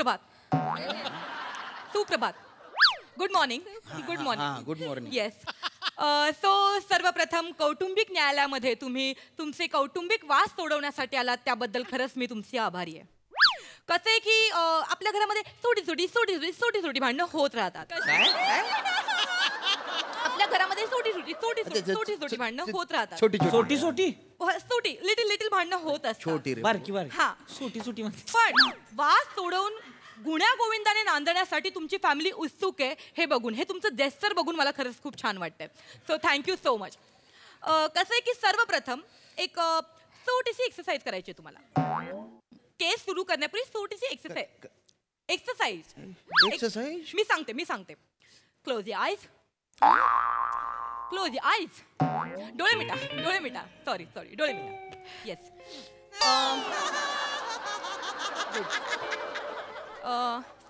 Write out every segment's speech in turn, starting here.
सुप्रभात. सुप्रभात. Good morning. Good morning. Good morning. Yes. So सर्वप्रथम कौटुंबिक न्यायालयामध्ये तुम्ही तुमचे कौटुंबिक वाद सोडवण्यासाठी आलात त्याबद्दल खरंच मी तुमची आभारी आहे. कसं आहे की आपल्या घरामध्ये छोटी भांडणं होत राहतात. आपल्या घरामध्ये छोटी भांडणं होत राहतात. छोटी लिटिल भांडणं होत असतात. छोटी बारकी हा छोटी पण वाद सोडवून गुण्या गोविंदाने नांदण्यासाठी तुमची फॅमिली उत्सुक आहे हे बघून, हे तुमचं जेस्चर बघून मला खरंच खूप छान वाटतंय. So thank you so much. कसं आहे की सर्वप्रथम एक छोटीशी एक्सरसाइज करायची आहे तुम्हाला. केस सुरू करण्यापूर्वी छोटीशी एक्सरसाइज. मी सांगते. Close your eyes. डोळे मिटा. सॉरी डोळे मिटा. येस.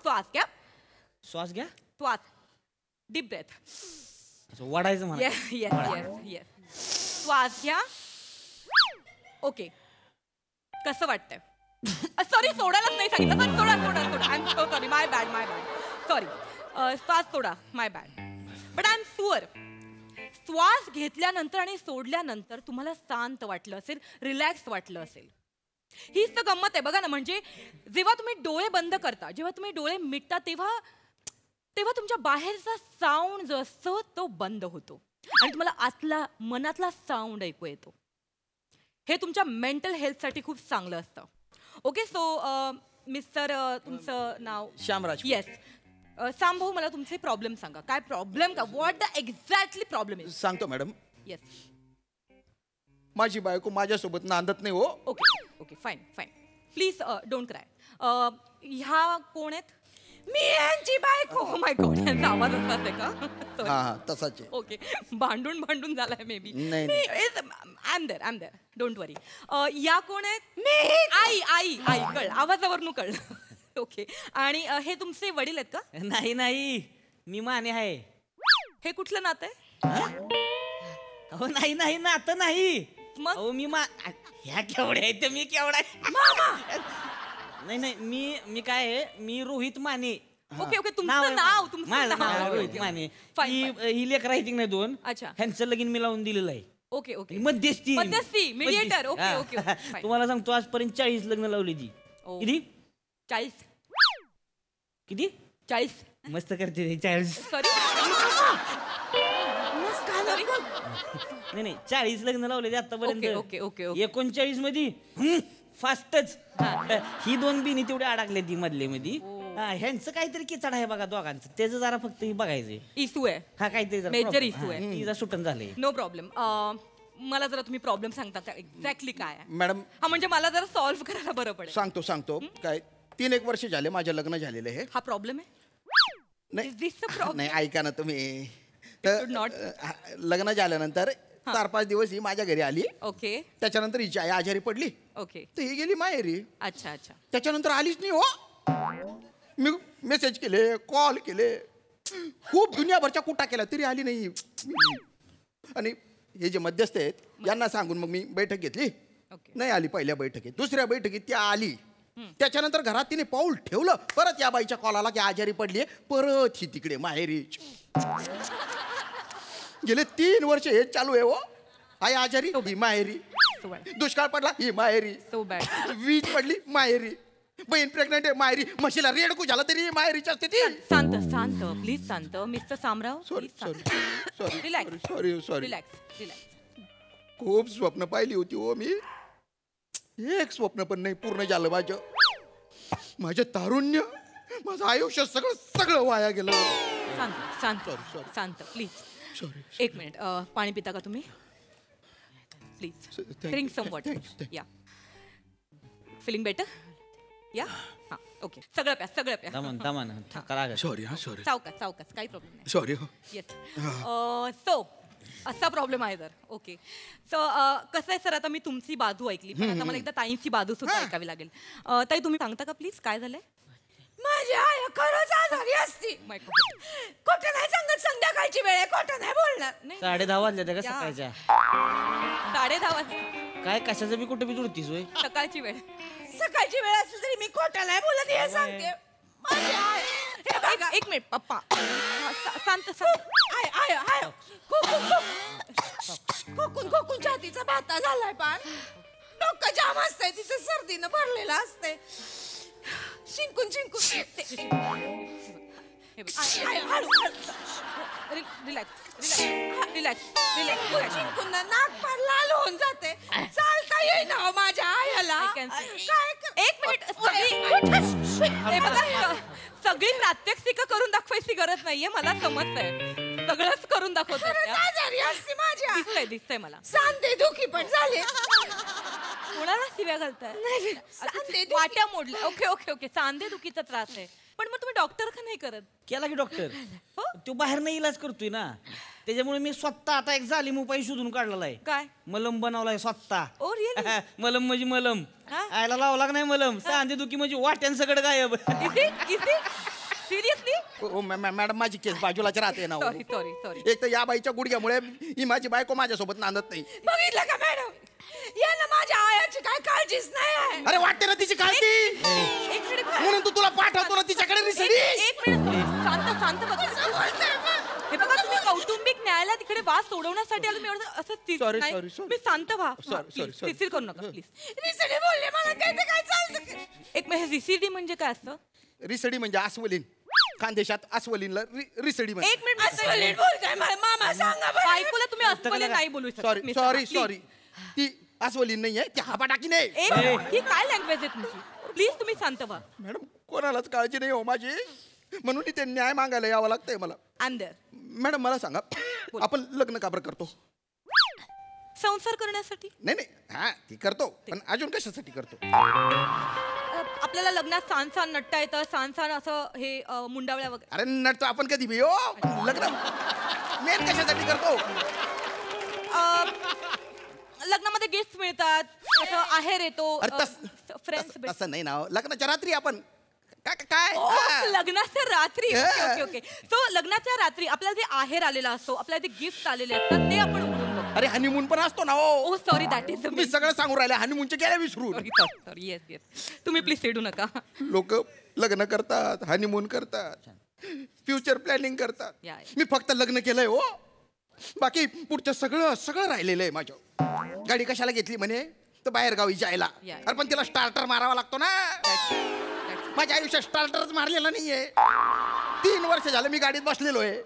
श्वास घ्या. Deep breath. वाढायचं मला. येस. श्वास घ्या. ओके. कसं वाटतंय? सॉरी सोडायलाच नाही सांगितलं. सोडा. I am so sorry. My bad. Sorry. श्वास सोडा. My bad. But I am sure श्वास घेतल्यानंतर आणि सोडल्यानंतर तुम्हाला शांत वाटलं असेल, रिलॅक्स वाटलं असेल. हीच तर गंमत आहे बघा ना. म्हणजे जेव्हा तुम्ही डोळे बंद करता, जेव्हा तुम्ही डोळे मिटता, तेव्हा तुमच्या बाहेरचा साऊंड जो असतो तो बंद होतो आणि तुम्हाला आतला मनातला साऊंड ऐकू येतो. हे तुमच्या मेंटल हेल्थसाठी खूप चांगलं असतं. ओके. सो मिस्टर तुमचं नाव? श्यामराज. येस. सांग भाऊ, मला तुमचे प्रॉब्लेम सांगा. काय प्रॉब्लेम का? What the exactly problem is? सांगतो मॅडम. येस. माझी बायको माझ्यासोबत नांदत नाही हो. Okay. Fine. Please don't cry. ह्या कोण आहेत? मी यांची बायको. Oh my God. यांचा आवाज असाच आहे का? हा तसाच आहे. ओके. भांडून झालाय मे बी. नाही. I am there. Don't worry. या कोण आहेत? मी आई. कळ, आवाजावरून कळ. ओके. आणि हे तुमचे वडील आहेत का? नाही. मी माने आहे. हे कुठलं नातं आहे? अहो नाही नातं नाही. मग मी ह्या केवढ्या आहेत मी केवढा नाही मी काय आहे, मी रोहित माने. ओके. तुमचं नाव? रोहित माने. ही लेकर आहे नाही दोन. अच्छा. ह्यांचं लगीन मी लावून दिलेलं आहे. ओके. मध्यस्थी मीडिएटर. ओके. तुम्हाला सांगतो आजपर्यंत 40 लग्न लावली ती. किती? 40. किती? 40. मस्त करते 40. सॉरी. नाही 40 लग्न लावले आतापर्यंत. ओके. 39 मध्ये फास्टच. ही दोन बिनी तेवढे अडकले ती मधले मध्ये. ह्यांचं काहीतरी किचड आहे बघा दोघांचं. त्याचं जरा फक्त ही बघायचंय. इशू आहे. हा काहीतरी मेजर इशू आहे. तिचा सुटन झाले. No problem. मला जरा तुम्ही प्रॉब्लेम सांगता का एक्झॅक्टली काय आहे? मॅडम. हा म्हणजे मला जरा सॉल्व्ह करायला बरं पडेल. सांगतो. काय 3-1 वर्ष झाले माझं लग्न झालेलं आहे. हा प्रॉब्लेम आहे? नाही ऐका ना तुम्ही. लग्न झाल्यानंतर 4-5 दिवस ही माझ्या घरी आली. ओके. त्याच्यानंतर हिची आई आजारी पडली. ओके. तर ही गेली माहेरी. अच्छा. त्याच्यानंतर आलीच नाही हो. मी मेसेज केले, कॉल केले, खूप दुनियाभरच्या कुटा केल्या तरी आली नाही. आणि हे जे मध्यस्थ आहेत यांना सांगून मग मी बैठक घेतली. नाही आली पहिल्या बैठकीत. दुसऱ्या बैठकीत ती आली. त्याच्यानंतर घरात तिने पाऊल ठेवलं. परत या बाईच्या कॉल आला की आजारी पडली. परत ही तिकडे माहेरी. गेले 3 वर्ष हे चालू आहे हो. आई आजारी ही माहेरी. दुष्काळ पडला ही माहेरी. वीज पडली माहेरी. बहीण प्रेग्नेंट आहे माहेरी. म्हशीला रेडकू झाला तरी माहेरीची असते ती. शांत प्लीज. शांत मिस्टर सामराव. सॉरी. रिलॅक्स. खूप स्वप्न पाहिली होती हो मी. एक स्वप्न पण नाही पूर्ण झालं माझं तारुण्य, माझं आयुष्य सगळं वाया गेलं. शांत प्लीज. सॉरी. 1 मिनिट. पाणी पिता का तुम्ही? Please drink some water. Ya. Feeling better? Ya. हां. ओके. सगळं प्या. सॉरी. सावकाश काही प्रॉब्लेम नाही. सॉरी हो. येस. सो असा प्रॉब्लेम आहे तर. ओके. सो कसं आहे सर, आता मी तुमची बाजू ऐकली पण आता मला एकदा ताईंची बाजू सुद्धा ऐकावी लागेल. ताई तुम्ही सांगता का प्लीज काय झालंय? माझी आई खरंच आजारी असती. खोटं नाही सांगत. संध्याकाळची वेळ आहे. खोटं नाही बोलणार. 10:30 वाजले का सकाळच्या? 10:30 वाजले. काय कशाचं बी कुठे बी जुळतीस होय? सकाळची वेळ असेल तरी मी खोटं नाही बोलत हे सांगते. माझी आय हे बघा एक मिनिट पप्पा शांत शांत. आय आय आय खोकून खोकून छातीचा भाता झालाय पार. डोकं जाम असतंय तिचं सर्दीनं भरलेलं असतंय. शिंकून शिंकून हे बघ. आय, हळू रिलॅक्स रिलॅक्स. शिंकून नाक पार लाल होऊन जाते. चालता येईना हो माझ्या आयाला. एक मिनिट हे बघा, सगळी प्रात्यक्षिक करून दाखवायची गरज नाहीये, मला समजतंय. सगळंच करून दाखवतोय. आजारी असते माझ्या. दिसतंय मला. सांधे दुखी पण झाले. कोणाला शिव्या घालताय? सांधे वाट्या मोडल्या. Okay okay okay. सांधे दुखीचा त्रास आहे, पण मग तुम्ही डॉक्टर का नाही करत? केला की डॉक्टर तो बाहेर नाही इलाज करतोय ना, त्याच्यामुळे मी स्वतः आता एक जालीम उपाय शोधून काढलेला आहे. काय? मलम बनवलाय स्वतः. Oh really? मलम म्हणजे मलम. हा? आयला लावला का नाही मलम? सांधे दुखी म्हणजे वाट्यान सगळं गायब. सिरियसली? मॅडम माझी केस बाजूलाच राहते ना हो. Sorry sorry sorry. एक तर या बाईच्या गुडघ्यामुळे ही माझी बायको माझ्यासोबत नांदत नाही. बघितलं का मॅडम, यांना माझ्या आयाची काय काळजीच नाही आहे. अरे वाटते ना तिची काळजी, एक मिनिट म्हणून तू तुला पाठवतो ना तिच्याकडे रिसडी. एक मिनिट शांत शांत बघा. हे बघा, तुम्ही कौटुंबिक न्यायालयात तिकडे वाद सोडवण्यासाठी आलो. मी एवढं असं Sorry, नाही. sorry, sorry. मी शांत व्हा. Sorry. सिसिर करू नका प्लीज. रिसडे बोलले मला काय ते काय चालतं. एक मिनिट, रिसिडी म्हणजे काय असतं? रिसडी म्हणजे अस्वलीन. खानदेशात अस्वलीनला रिसडी म्हणजे. एक मिनिट, अस्वलीन बोलताय मामा सांगा बरं. बायकोला तुम्ही अस्वलीन नाही बोलू शकत. Sorry mister, sorry please. Sorry ती अस्वलीन नाही आहे, ती हापाटाकी नाही. एक ही काय लँग्वेज आहे तुमची? प्लीज तुम्ही शांत व्हा. मॅडम कोणालाच काळजी नाही हो माझी, म्हणून ते न्याय मागायला यावं लागतंय मला. अंदर मॅडम मला सांगा, आपण लग्न का बरं करतो? संसार करण्यासाठी. नाही नाही, हा ती करतो, पण अजून कशासाठी करतो? आपल्याला लग्नात छान छान नटता येतं, छान छान असं हे मुंडावळ्या वगैरे. अरे नटतो आपण कधी बी हो, लग्न मेन कशासाठी करतो? लग्नामध्ये गिफ्ट मिळतात, असं आहेर येतो, अरे फ्रेंड्स. तसं नाही ना हो. लग्नाच्या रात्री आपण काय हा. लग्नाच्या रात्री. Okay Yeah. Okay okay. So लग्नाच्या रात्री आपल्याला जे आहेर आलेला असतो, आपल्याला जे गिफ्ट आलेले असतात, ते आपण उघडून बघतो. अरे हनीमून पण असतो ना हो. ओ सॉरी, दॅट इज तुम्ही सगळं सांगू राहिले, हनीमूनचे गेल्या विसरून. सॉरी. येस येस, तुम्ही प्लीज सेडू नका. लोक लग्न करतात, हनीमून करतात, फ्युचर प्लॅनिंग करतात. Yeah. मी फक्त लग्न केलंय हो, बाकी पुढचं सगळं राहिलेलं आहे माझ्या. गाडी कशाला घेतली म्हणे, तर बाहेर गावी जायला. Yeah. अरे पण तिला स्टार्टर मारावा लागतो ना. माझ्या आयुष्यात स्टार्टरच मारलेला नाहीये. 3 वर्ष झालं मी गाडीत बसलेलो आहे,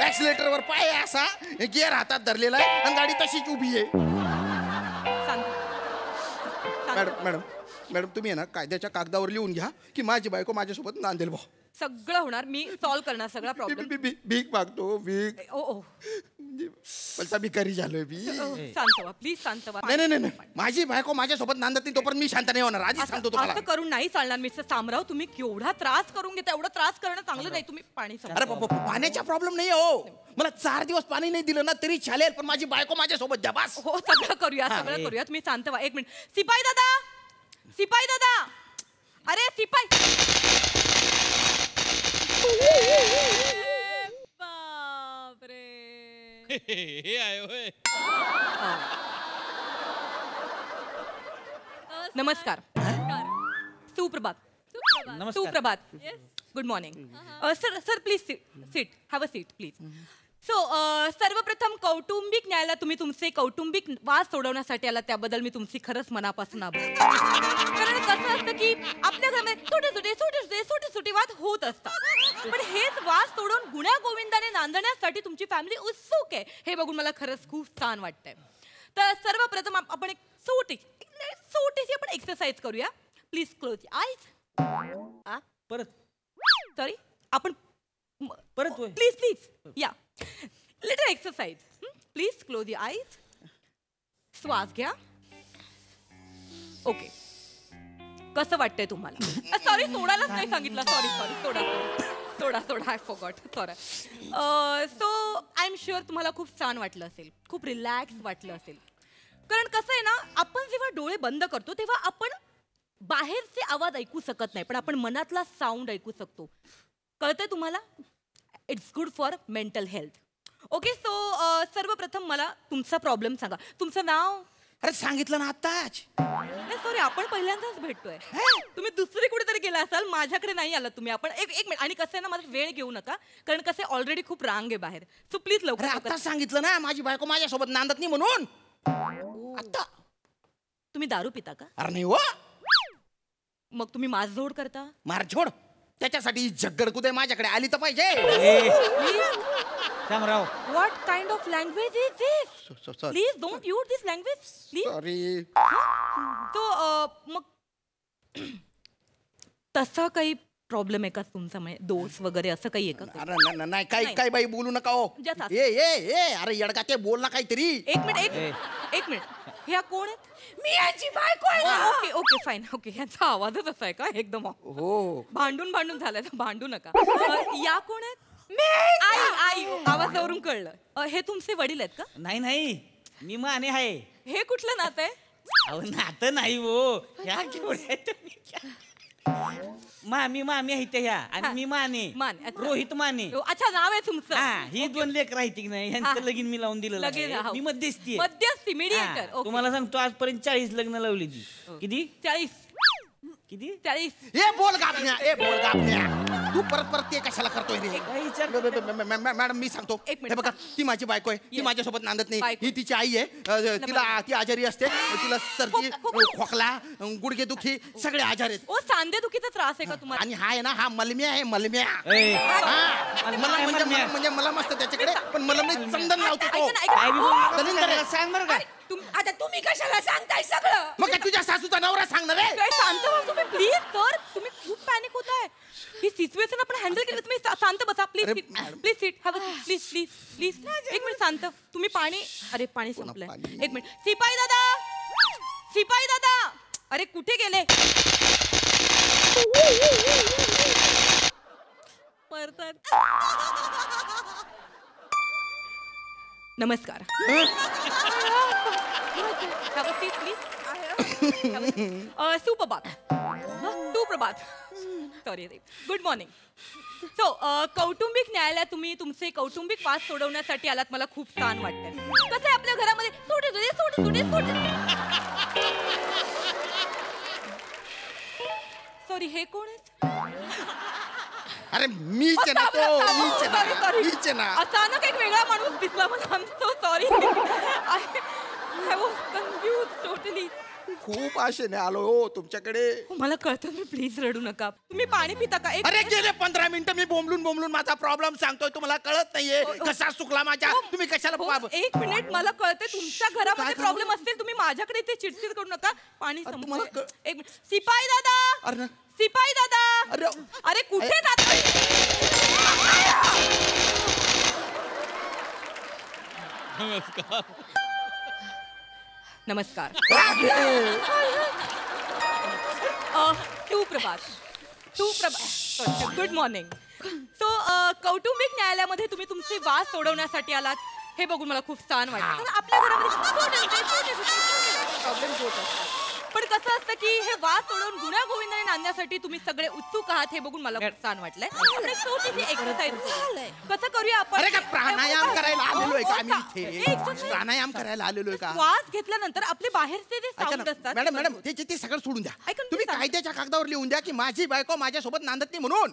ऍक्सिलेटरवर पाय आहे असा, गिअर हातात धरलेला आहे आणि गाडी तशीच उभी आहे. मॅडम तुम्ही आहे ना कायद्याच्या कागदावर लिहून घ्या की माझी बायको माझ्यासोबत नांदेल भाऊ. सगळं होणार, मी सॉल्व्ह करणार सगळा प्रॉब्लेम. भीक मागतो, भीक. ओ पलचा भिकारी झालोय मी. शांत व्हा प्लीज, शांत व्हा. नाही, माझी बायको माझ्यासोबत नांदत नाही तोपर्यंत मी शांत नाही होणार. आधी सांगतो तुम्हाला. असं करून नाही चालणार मिस्टर सामराव. तुम्ही केवढा त्रास करून घेता, एवढा त्रास करणं चांगलं नाही. तुम्ही पाणी अरे पाण्याचा प्रॉब्लेम नाही हो, मला 4 दिवस पाणी नाही दिलं ना तरी चालेल, पण माझी बायको माझ्यासोबत द्या बस. हो, सगळं करूया. तुम्ही शांत व्हा. एक मिनिट. सिपाई दादा, अरे सिपाई. बापरे. हे आहे होय. नमस्कार. सुप्रभात. सुप्रभात. Good morning. Sir please seat, have a seat please. So सर्वप्रथम कौटुंबिक न्यायालयात तुम्ही तुमचे कौटुंबिक वाद सोडवण्यासाठी आला, त्याबद्दल मी तुमची खरंच मनापासून आभार. कारण कसं असतं की आपल्या घरामध्ये छोटे वाद होत असतात, पण हेच वाद सोडून गुण्या गोविंदाने नांदण्यासाठी तुमची फॅमिली उत्सुक आहे, हे बघून मला खरंच खूप छान वाटतंय. तर सर्वप्रथम आपण एक छोटीशी आपण एक्सरसाइज करूया. Please close eyes. परत सॉरी, आपण परत प्लीज या little exercise. Please close your eyes. श्वास घ्या. ओके, कसं वाटतंय तुम्हाला? सॉरी, सोडायलाच नाही सांगितलं. Sorry, soda. I forgot. Sorry. So I am sure तुम्हाला खूप छान वाटलं असेल, खूप रिलॅक्स वाटलं असेल. कारण कसं आहे ना, आपण जेव्हा डोळे बंद करतो तेव्हा आपण बाहेरचे आवाज ऐकू शकत नाही, पण आपण मनातला साऊंड ऐकू शकतो. कळतंय तुम्हाला? It's good for mental health. Okay, so सर्वप्रथम मला तुमचा प्रॉब्लेम सांगा. तुमचं नाव? अरे सांगितलं ना आत्ताच. नाही सॉरी, आपण पहिल्यांदाच भेटतोय. तुम्ही दुसरी कुठेतरी गेला असाल, माझ्याकडे नाही आलात तुम्ही. आपण एक मिनिट. आणि कसं आहे ना, मला वेळ घेऊ नका, कारण कसं आहे ऑलरेडी खूप रांग आहे बाहेर. सो प्लीज अरे लवकर आत्ताच सांगितलं ना माझी बायको माझ्यासोबत नांदत नाही म्हणून. आत्ता. तुम्ही दारू पिता का? अरे नाही हो, मग तुम्ही मारझोड करता? मारझोड त्याच्यासाठी जगडकुद माझ्याकडे आली तर पाहिजे. Shamrao, what kind of language is this? Please don't use this language please. Sorry. तो मग तसा काही प्रॉब्लेम आहे का तुमचा, म्हणजे दोष वगैरे असं काही आहे का? अरे नाही काही काही बाई बोलू नका हो. Just ask. ए अरे येडका ते बोल ना काहीतरी. एक मिनिट. ह्या कोण आहेत? मी यांची बायको आहे ना. Okay okay fine. ओके, ह्यांचा आवाजच असा आहे का एकदम? हो. भांडून झालंय तर भांडू नका. या कोण आहेत? आई आवाजावरून कळलं. हे तुमचे वडील आहेत का? नाही मी माने आहे. हे कुठलं नातं आहे? अहो नातं नाही हो, ह्या केवढ्या तुम्ही. मामी आहे त्या ह्या, आणि मी माने. अच्छा. रोहित माने. अच्छा, नाव आहे तुमचं? हा, ही 2 लेकर आहेत की नाही, ह्यांचं लगीन मी लावून दिलं. लगीन, हो. मी मध्यस्थी आहे. मध्यस्थी मीडिएटर. हा, तुम्हाला सांगतो आजपर्यंत 40 लग्न लावली ती. किती 40. किती? ए बोल गापण्या. तू परत ते कशाला करतोय रे? काय विचार? मॅडम मी सांगतो. एक मिनिट. हे बघा, ती माझी बायको आहे. ती Yes. माझ्यासोबत नांदत नाही. बायको. ही तिची आई आहे. ती आजारी असते. तिला सर्दी, खोकला, गुडघेदुखी सगळे आजार आहेत. ओ, सांधेदुखीचा त्रास आहे का तुम्हाला? आणि हा आहे ना, हा मलम्या आहे. ए, हा, मला म्हणजे मस्त त्याच्याकडे, पण मला नाही चंदन लावतो तो. ऐका ना, काय बी बोलू नका. दलिंदर आहे. सांग बरं का. आता तुम्ही कशाला सांगताय सगळं? मग काय तुझ्या सासूचा नवरा सांगणार आहे? काय शांत व्हा तुम्ही प्लीज. सर, तुम्ही खूप पॅनिक होताय. ही सिच्युएशन आपण हँडल केली. तुम्ही शांत बसा प्लीज. अरे, प्लीज सीट. Have please. एक मिनिट शांत. तुम्ही पाणी पाणी संपलंय. पाणी? एक मिनिट. सिपाई दादा, अरे कुठे गेले? परत. नमस्कार. सुप्रभात. Sorry, good morning. सो कौटुंबिक न्यायालयात तुम्ही तुमचे कौटुंबिक वाद सोडवण्यासाठी आलात. मला खूप छान वाटतंय. कसं आहे आपल्या घरामध्ये सॉरी, हे कोण आहेत? अरे मीच आहे ना तो. मीच आहे ना. अचानक एक वेगळा माणूस दिसला मला. I am so sorry. I was confuse totally. खूप आशेने आलो हो तुमच्याकडे. मला कळतं, तुम्ही प्लीज रडू नका. तुम्ही पाणी पिता का? अरे गेले 15 मिनिटं मी बोंबलून माझा प्रॉब्लेम सांगतोय. तुम्हाला कळत नाहीये कसा चुकला माझ्या. तुम्ही कशाला एक मिनिट. मला कळते तुमच्या घरामध्ये काय प्रॉब्लेम असतील. तुम्ही माझ्याकडे इथे चिडचिड करू नका. पाणी अरे, संपलंय. तुम्हाला एक मिनिट. सिपाई दादा. अरे कुठे जातोय? नमस्कार. सुप्रभात. Good morning. सो कौटुंबिक न्यायालयामध्ये तुम्ही तुमचे वाद सोडवण्यासाठी आलात. हे बघून मला खूप छान वाटतं. कारण आपल्या घरामध्ये प्रॉब्लेम होत असतात. पण कसं असतं की हे वाद सोडवून गुण्यागोविंदाने नांदण्यासाठी तुम्ही सगळे उत्सुक आहात. हे बघून मला खूप छान वाटलंय. आपण एक छोटीशी एक्सरसाइज कसं करूया आपण? अरे का प्राणायाम करायला आलेलो आहे का आम्ही इथे? exercise. प्राणायाम करायला आलेलो आहे का? वाद घेतल्यानंतर आपले बाहेरचे जे ऐका साऊंड ना, असतात. मॅडम ते सगळं सोडून द्या. ऐका ना, तुम्ही मी सांग- कायद्याच्या कागदावर लिहून द्या की माझी बायको माझ्यासोबत नांदत नाही म्हणून.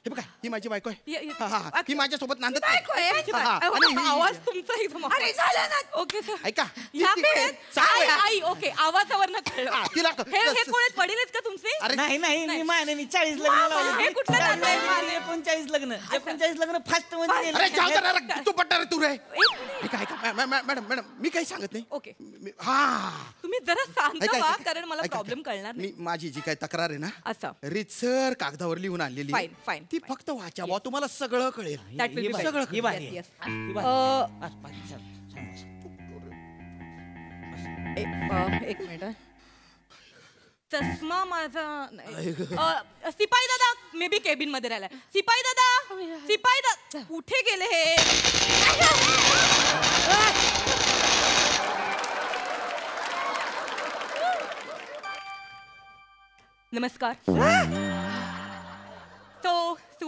हे बघा, ही माझी बायको आहे. हा, ही माझ्यासोबत नांदत नाही. बायको आहे माझी हा, हा. बायको. आणि ही- आवाज तुमचा एकदम. अरे झालं ना. Okay sir. ऐका, ह्या ती- कोण आहेत? सासू आहे. आई. ओके, आवाजावर कळलं. हा, तिला हे कोण आहेत? वडील आहेत का तुमचे? अरे नाही मी माने. मी 40 लग्न लावली. हे कुठलं नातं आहे? 39 लग्न फास्ट मध्ये अरे जाऊ दे ना, नेलं. तू पट्टा रे तू रे. एक मिनिट. ऐका मॅडम मी काही सांगत नाही. ओके. हा, तुम्ही जरा शांत ऐका, व्हा, ऐका, कारण मला ऐका, प्रॉब्लेम कळणार नाही. मी माझी जी काही तक्रार आहे ना, असं. रितसर कागदावर लिहून आणलेली आहे. Fine. ती फक्त वाचावा, तुम्हाला सगळं कळेल. That will be better. सगळं ही भारी Yes, आहे. yes. ही भारी अ, आहे. बस, बस, सांग. एक मिनिट. चष्मा माझा नाही. सिपाई दादा मे बी केबिन मध्ये राहिलाय. सिपाई दादा कुठे गेले हे? नमस्कार. तो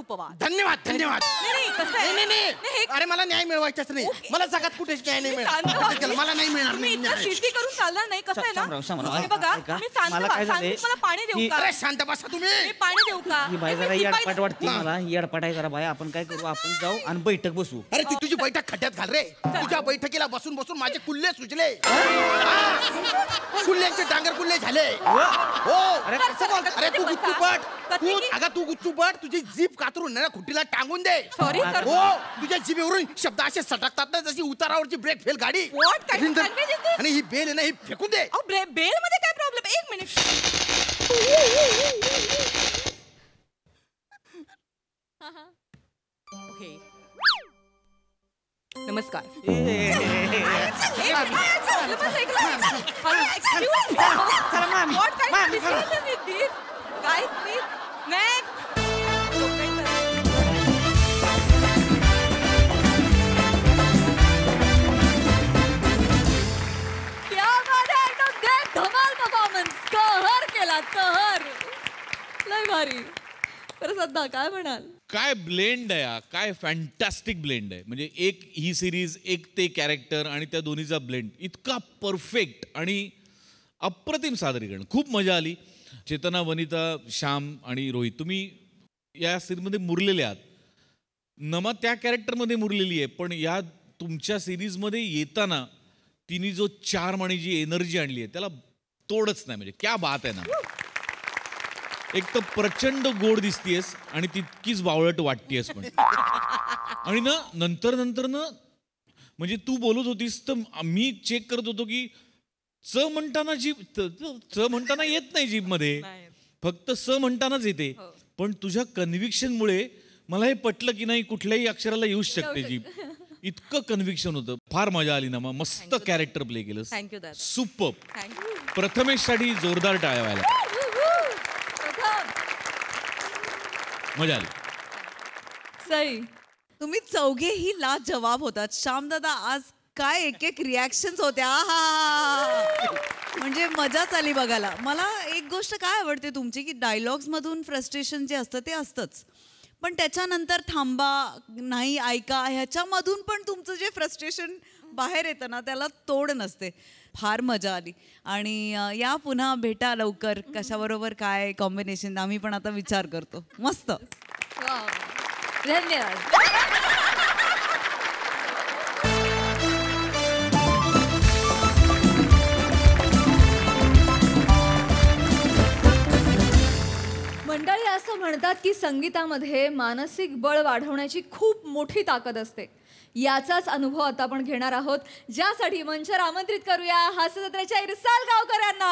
उपवास. धन्यवाद धन्यवाद. नाही, कसं आहे? नाही, नाही, नाही, नाही. हे- अरे मला न्याय मिळवायचाच नाही. मला जगात कुठेच न्याय नाही शांत व्हा. मिळणार. मला नाही मिळणार तुम्ही नाही इतकं न्याय. शिस्ती करून चालणार नाही. कसं आहे शामराव, ना शामराव, हे बघा ऐका. मी शांत मला व्हा. काय शांत झालंय? मला पाणी देऊ का? अरे शांत बसा तुम्ही. मी पाणी देऊ का? ही बाई मी जरा शिपाई- येडपाट वाटते मला. ही येडपाट आहे जरा बाई. आपण काय करू, आपण जाऊ आणि बैठक बसू. अरे ती तुझी बैठक खड्ड्यात घाल रे. तुझ्या बैठकीला बसून बसून माझे कुल्ले सुचले. कुल्ल्यांचे डांगर कुल्ले झाले. हो अरे कसं बोल? अरे तू बसा. गुच्चूपट. कधी की- अगं तू गुच्चूपट. तुझी जीभ कातरून ना खुटीला टांगून दे. Sorry sir. हो तुझ्या जिभेवरून शब्द असे सटकतात ना जशी उतारावरची ब्रेक फेल गाडी. What kind of language is this? आणि ही बेल आहे ना ही फेकून दे. अहो बेल मध्ये काय प्रॉब्लेम? एक मिनिट. ओके. नमस्कार. What kind of discussion is this? Guys, please. Next. क्या बात है एकदम देख धमाल परफॉर्मन्स कहर केला कहर लय भारी प्रसाद काय म्हणाल काय ब्लेंड आहे हा, काय फॅन्टॅस्टिक ब्लेंड आहे. म्हणजे एक ही सिरीज, एक ते कॅरेक्टर आणि त्या दोन्हीचा ब्लेंड इतका परफेक्ट आणि अप्रतिम सादरीकरण. खूप मजा आली. चेतना, वनिता, श्याम आणि रोहित तुम्ही या सिरीजमध्ये मुरलेले आहात. नमा त्या कॅरेक्टरमध्ये मुरलेली आहे, पण या तुमच्या सिरीजमध्ये येताना तिने जो चार्म आणि जी एनर्जी आणली आहे त्याला तोडच नाही. म्हणजे क्या बात आहे ना. एक तर प्रचंड गोड दिसतीयस आणि तितकीच बावळट वाटतेस पण. आणि ना नंतर ना म्हणजे तू बोलत होतीस तर मी चेक करत होतो की च म्हणताना जीभ च म्हणताना येत नाही जीभ मध्ये, फक्त स म्हणतानाच येते. पण तुझ्या कन्व्हिक्शनमुळे मला हे पटलं की नाही कुठल्याही अक्षराला येऊच शकते जीभ. इतकं कन्व्हिक्शन होतं. फार मजा आली ना. मस्त कॅरेक्टर प्ले केलं. थँक्यू दादा. सुपर. थँक्यू. प्रथमेशसाठी जोरदार टाळ्या व्हायला. मजा आली. सई तुम्ही चौघेही लाजवाब होतात. श्यामदादा आज काय एक एक रिॲक्शन्स होत्या. आहा. म्हणजे मजाच आली बघायला. मला एक गोष्ट काय आवडते तुमची की डायलॉग्स मधून फ्रस्ट्रेशन जे असतं ते असतंच, पण त्याच्यानंतर थांबा, नाही ऐका, ह्याच्यामधून पण तुमचं जे फ्रस्ट्रेशन बाहेर येतं ना त्याला तोड नसते. फार मजा आली. आणि या पुन्हा भेटा लवकर. कशाबरोबर काय कॉम्बिनेशन आम्ही पण आता विचार करतो. मस्त. धन्यवाद. मंडळी असं म्हणतात की संगीतामध्ये मानसिक बळ वाढवण्याची खूप मोठी ताकद असते. याचाच अनुभव आता आपण घेणार आहोत, ज्यासाठी मंचावर आमंत्रित करूया हास्यजत्रेच्या इरसाल गावकऱ्यांना.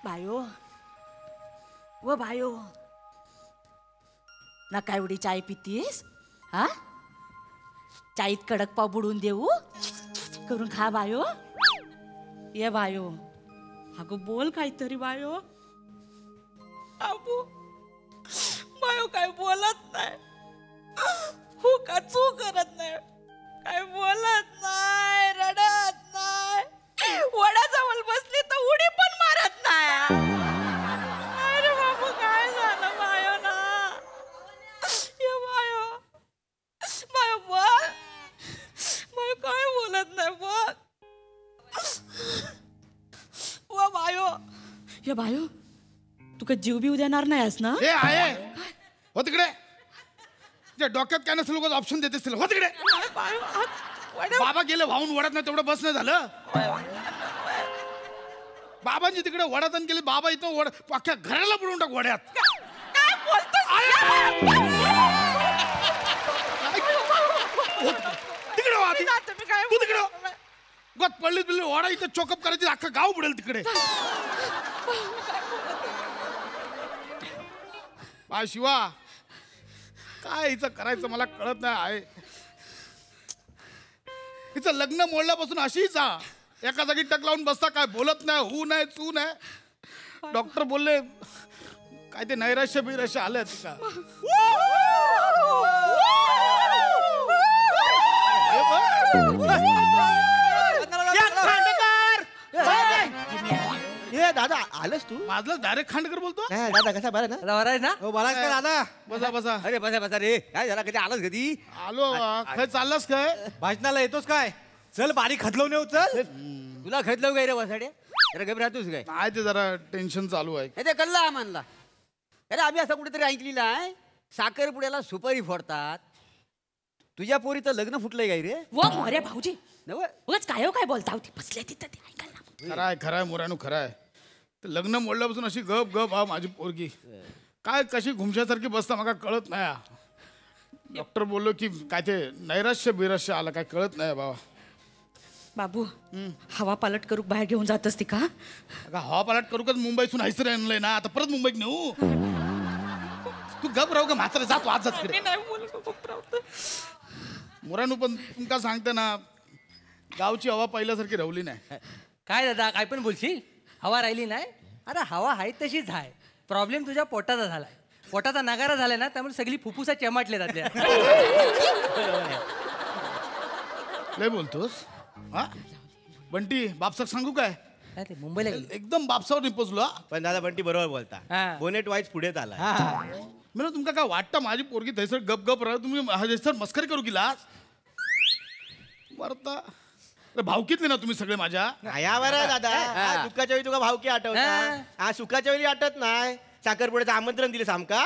बायो व बायो ना काय एवढी चाय पितीस? हा, चाईत कडक पाव बुडून देऊ करून खा बायो. ये बायो. अगं बोल काहीतरी बायो. अबू बायो काय बोलत नाही. हो का चू करत नाही. काय बोलत नाही, रडत नाही. वडाजवळ बसली तर उडी पण मारत नाही. अरे बाबू काय झालं बायो ना. ये बायो बायो बोल. बायो काय बोलत नाही बोल. व बायो. ये बायो तू काय जीव बिव देणार नाहीस ना? हे आहे हो तिकडे. जे डोक्यात काय नसेल लोक ऑप्शन देत असतील हो तिकडे. बाबा गेले वाहून वडत नाही तेवढं बसणं झालं. बाबांची तिकडे वडात गेले. बाबा इथं वड अख्ख्या घराला बुडवून टाक वड्यात. काय बोलतोस? तिकडे हो आधी. तू तिकडे हो. गत पडली बिल्ली वडा इथं चोकअप करायची अख्खं गाव बुडेल तिकडे. बाय शिवा काय हिचं करायचं मला कळत नाही आहे. हिचं लग्न मोडल्यापासून अशीच एका जागी टक लावून बसता, काय बोलत नाही, हू नाही चू नाही. डॉक्टर बोलले काय ते नैराश्य बिराश्य आलंय का. ए दादा आलंस तू. माझं डायरेक्ट खांडकर बोलतो. दादा कसा बरं ना. बरं ना. हो बराच का दादा. बसा बसा. अरे बसा बसा रे. काय झाला कधी आलास कधी. आलो काय चाललास काय. भाजनाला येतोस काय. चल बारीक खदलवून येऊ चल. तुला खतलव काय रे वसाडे. जरा गप राहतोस काय. नाही ते जरा टेन्शन चालू आहे. ते कल्ला मानला. अरे आम्ही असं कुठेतरी ऐकलेलं आहे साखरपुड्याला सुपारी फोडतात. तुझ्या पोरीचं लग्न फुटलंय काय रे. व मोरे भाऊजी नव उगाच काय हो काय बोलता होती बसले तिथं ते ऐकायला. खराय खराय मोरानू खराय. ते लग्न मोडल्यापासून अशी गप गप हा माझी पोरगी काय कशी घुमशासारखी बसता मला कळत नाही. डॉक्टर बोललो की काय ते नैराश्य बिराश्य आलं काय कळत नाही बाबा. बाबू हवा पालट करू बाहेर घेऊन जात असती का. अगं हवा पालट करू का मुंबईतून हैसर आणलंय ना आता परत मुंबईत नेऊ. तू गप राहू का म्हातारा जातो आज जात मोरानू पण तुमका सांगते ना गावची हवा पहिल्यासारखी राहिली नाही. काय दादा काय पण बोलशील. हवा राहिली नाही. अरे हवा आहे तशीच आहे. प्रॉब्लेम तुझ्या पोटाचा झालाय. पोटाचा नगारा झालाय ना त्यामुळे सगळी फुफ्फुसा चेमाटले जाते. लय बोलतोस हा बंटी बापसाक सांगू काय. ते मुंबईला गेली. एकदम बापसावर निपोजलो. पण दादा बंटी बरोबर बोलता. हा. बोनेट वाईज पुढे आला. मी तुमका काय वाटतं माझी पोरगी थैसर गप गप राहा तुम्ही थैसर मस्करी करू की लाज मरता. अरे भावकीतले ना तुम्ही सगळे माझ्या. या बरं दादा दुःखाच्या वेळी तुका भावकी आठवता. हा सुखाच्या वेळी आठवत नाही. साखरपुड्याचं आमंत्रण दिले सामका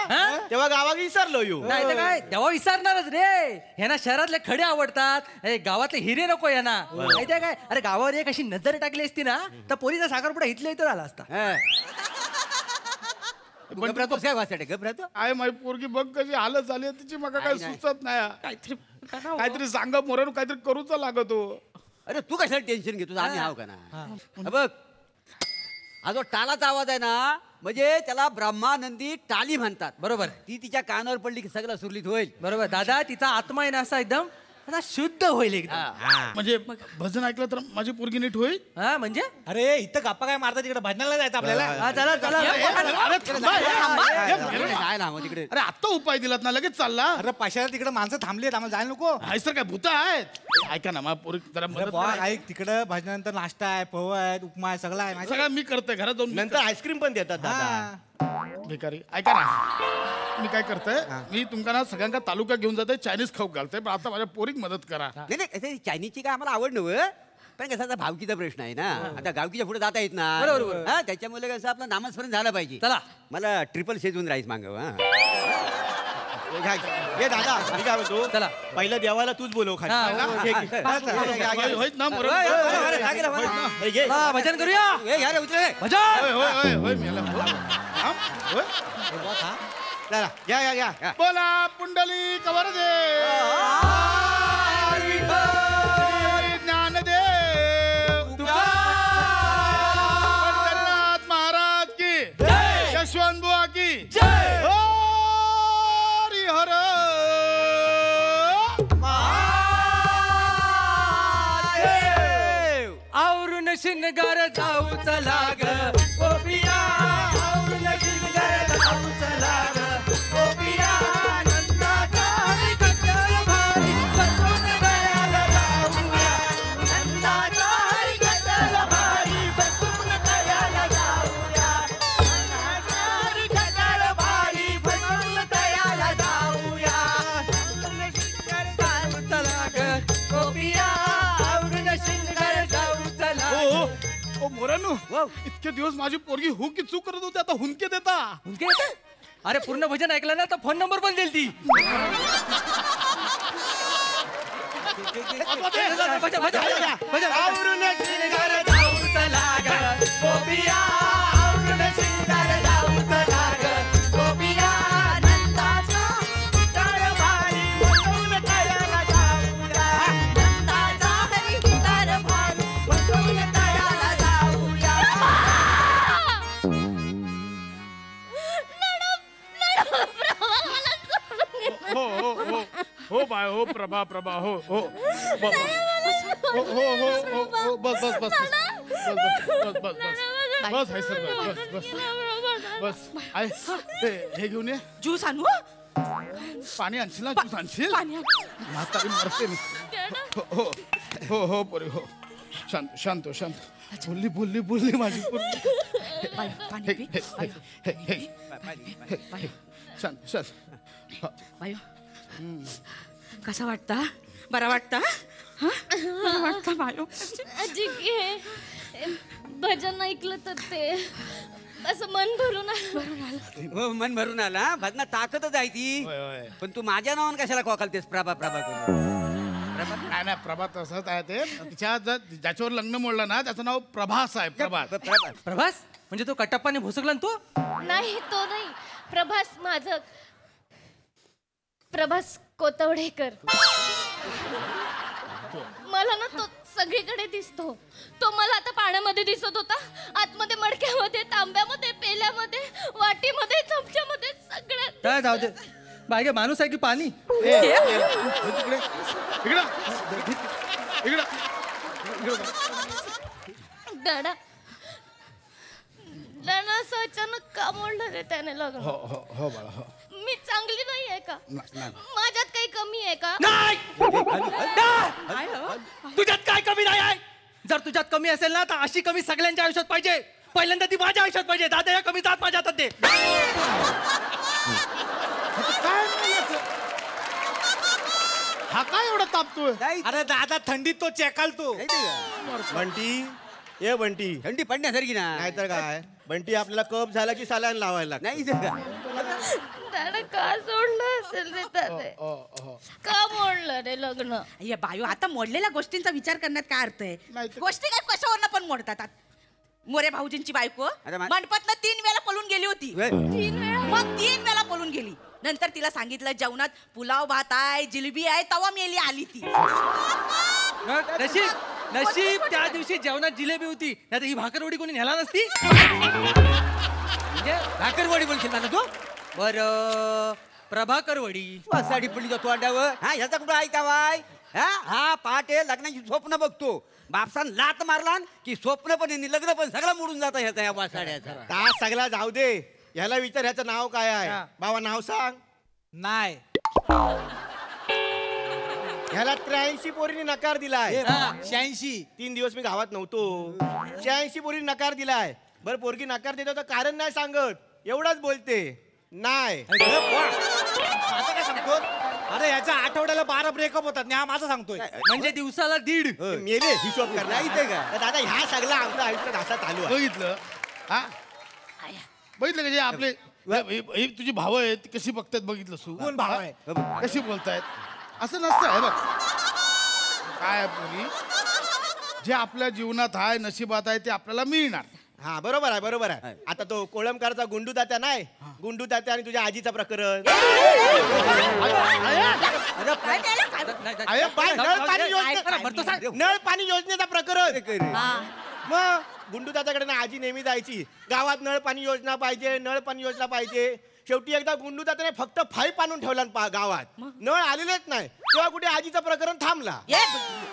तेव्हा गावात विसरलो येऊ. नाही तर काय तेव्हा विसरणारच रे. ह्यांना शहरातले खडे आवडतात. गावातले हिरे नको यांना. माहितीये काय. अरे गावावर एक अशी नजर टाकली असती ना तर पोरीचा साखरपुडा इथल्या इथं झाला असता. गप राहतोस काय वासाडे गप राहतो. आहे माझी पोरगी बघ कशी हालत झाली तिची मका काय सुचत नाही. काहीतरी सांगा मोरानू काहीतरी करूचा लागतो. अरे तू कशाला टेन्शन घेतो आम्ही हाव का ना. बघ हा जो टालाचा आवाज आहे ना म्हणजे त्याला ब्रह्मानंदी टाली म्हणतात. बरोबर. ती तिच्या कानावर पडली की सगळं सुरलीत होईल. बरोबर दादा तिचा आत्मा आहे ना असा एकदम असा शुद्ध होईल एकदम. म्हणजे भजन ऐकलं तर माझी पोरगी नीट होईल. हा म्हणजे अरे इथं गप्पा काय मारता तिकडे भजनाला जायचं आपल्याला. हा, चला चला. काय ना तिकडे. अरे आत्ता उपाय दिलात ना लगेच चालला. अरे पाशाला तिकडे माणसं थांबलेत आम्हाला जायला नको. हैसर काय भूत आहेत. ऐका ना माझ्या पोरगी जरा मदत करा. ऐक तिकडं भजनानंतर नाश्ता आहे पोह आहे उपमा आहे सगळं आहे. सगळं मी करतोय घरात जाऊन. नंतर आईस्क्रीम पण देतात दादा. भिकारी ऐका ना मी काय करतोय मी तुमका ना सगळ्यांना तालुका घेऊन जाते चायनीज खाऊ घालतोय पण आता माझ्या पोरीक मदत करा. नाही नाही चायनीजची काय आम्हाला आवड नव्हे पण कसा भावकीचा प्रश्न आहे ना. आता गावकीच्या पुढे जाता येत ना. बरोबर. हा त्याच्यामुळे कसं आपलं नामस्मरण झालं पाहिजे. चला मला ट्रिपल शेजून राईस मागव. हे दादा मी काय म्हणतो चला. पहिलं देवाला तूच बोलव खाली. होईत ना मोरानू? भजन करूया. चला या या या. बोला पुंडली कवर दे ज्ञानदेव पंढरनाथ महाराज की यशवंत बुवा की हरी हर आवरून शिनगार जाऊ चला ग गोपिया. आवरून शिनगार जाऊ चला ग गोपिया. नंदाचा हरी कटल भारी बसून दयाला जाऊया. नंदाचा हरी कटल भारी बसून दयाला जाऊया. नंदाचा हरी कटल भारी बसून दयाला जाऊया. आवरून शिनगार जाऊ चला ग गोपिया. आवरून शिनगार जाऊ चला. ओ मोरानू इतके दिवस माझी पोरगी हु की चूक करत होती आता हुंके देता. हुंके येते? अरे पूर्ण भजन ऐकलं ना तर फोन नंबर पण देईल ती. भजन, भजन, भजन. आवरून शिनगार जाऊ चला ग गोपिया. आवरून शिनगार जाऊ चला ग गोपिया. नंदाचा उतार भारी बसून दयाला जाऊया. नंदाचा हरी उतार भारी बसून दयाला जाऊया. हो हो हो हो बाय हो प्रभा प्रभा हो हो हो हो हो हो बस बस बस बस बस बस बस बस आहे सर बस बस बस आहे हे घेऊन ये ज्यूस आणू पाणी आणशील ना ज्यूस आणशील म्हातारी मरते मी हो हो हो पोरी हो शांत शांत हो शांत बोलली बोलली बोलली माझी शांत शांत बायो कसा वाटता बरा वाटता वाटता बायो आजी भजन ऐकलं तर ते असं मन भरून आलं. मन भरून आला भजना ताकदच आहे ती पण तू माझ्या नावान कशाला कोकालतेस प्रभा प्रभा करून नाही नाही प्रभात असंच आहे ते तिच्या ज्याच्यावर लग्न मोडलं ना त्याचं नाव प्रभास आहे प्रभास प्रभास म्हणजे तो कटप्पाने भुसकला ना तो नाही तो नाही प्रभास माझं प्रभास कोतवडेकर मला ना तो सगळीकडे दिसतो तो मला आता पाण्यामध्ये दिसत होता आतमध्ये मडक्यामध्ये तांब्यामध्ये पेल्यामध्ये वाटीमध्ये चमच्यामध्ये सगळ्यात काय जाऊ दे बागे माणूस आहे की पाणी दादा दादा असं अचानक का मोडलं रे त्याने लग्न हो बाळा हो मी चांगली नाही आहे का माझ्यात काही कमी आहे का तुझ्यात काय कमी नाही आहे जर तुझ्यात कमी असेल ना तर अशी कमी सगळ्यांच्या आयुष्यात पाहिजे पहिल्यांदा ती माझ्या आयुष्यात पाहिजे दादा या कमी जात माझ्या हातात दे हा काय एवढा तापतोय अरे दादा थंडीत तो चेकालतो बंटी ये बंटी थंडी पडण्यासारखी ना नाहीतर काय बंटी आपल्याला कप झाला की सालान लावायला नाही दादा का सोडलं असेल रे त्याने का मोडलं रे लग्न या बायो आता मोडलेल्या गोष्टींचा विचार करण्यात काय अर्थ आहे गोष्टी काय कशावरनं पण मोडतात मोरे भाऊजींची बायको मंडपातनं 3 वेळा पळून गेली होती 3 वेळा मग 3 वेळा पळून गेली नंतर तिला सांगितलं जेवणात पुलाव भात आहे जिलेबी आहे तवा मेली आली ती नशीब नशीब त्या दिवशी जेवणात जिलेबी होती नाही ही भाकरवडी कोणी न्याला नसती म्हणजे भाकरवडी बोलशील ना तू बर प्रभाकरवडी साडी पडली जातो अंड्यावर हा ह्याचा कुठं ऐकावाय हा पहाटे लग्नाची स्वप्न बघतो बापसान लात मारला की स्वप्न पण लग्न पण सगळं मोडून जातं ह्याचा या वासाड्याचा का सगळा जाऊ दे ह्याला विचार ह्याचं नाव काय आहे बाबा नाव सांग नाही ह्याला 83 पोरीने नकार दिलाय 86 3 दिवस मी गावात नव्हतो 86 पोरीने नकार दिलाय बरं पोरगी नकार देतो तर कारण नाही सांगत एवढाच बोलते नाही आता काय सांगतो अरे याच्या आठवड्याला 12 ब्रेकअप होतात हा माझं सांगतोय म्हणजे दिवसाला 1.5 मेले हिशोब करणार इथे का दादा ह्या सगळं आमचं आयुष्यात असा चालू आहे बघितलं हा बघितलं का जे आपले ही तुझी भाव आहेत कशी बघतात बघितलं सु कोण भाव आहे कशी बोलतायत असं नसतं आहे बघ काय पोरी जे आपल्या जीवनात आहे नशिबात आहे ते आपल्याला मिळणार हा बरोबर आहे आता तो कोळंबकरचा गुंडू तात्या नाही गुंडू तात्या आणि तुझ्या आजीचा प्रकरण नळ पाणी योजनेचा प्रकरण मग गुंडू तात्याकडे ना आजी नेहमी जायची गावात नळ पाणी योजना पाहिजे शेवटी एकदा गुंडू तात्याने फक्त 5 आणून ठेवला गावात नळ आलेलेच नाही तेव्हा कुठे आजीचं प्रकरण थांबला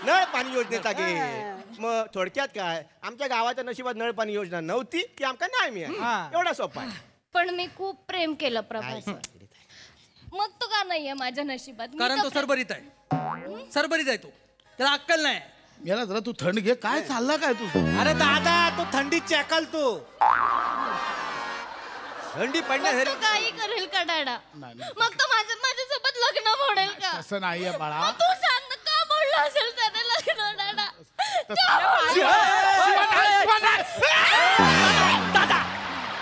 नळ पाणी योजनेचा घे मग थोडक्यात काय आमच्या गावाच्या नशिबात नळ पाणी योजना नव्हती ती आमका नाही मिळाली एवढा सोपा आहे पण मी खूप प्रेम केलं प्रभास मग तो का नाहीये माझ्या नशिबात कारण तो सरबरीत आहे तो त्याला अक्कल नाही याला जरा तू थंड घे काय चालला काय तू अरे दादा तो थंडीत चेकालतो थंडी पडण्यासाठी काही करेल का डाडा मग तो माझ्यासोबत लग्न मोडेल का असं नाहीये बाळा मग तू सांग ना का मोडलं असेल त्याने लग्न डाडा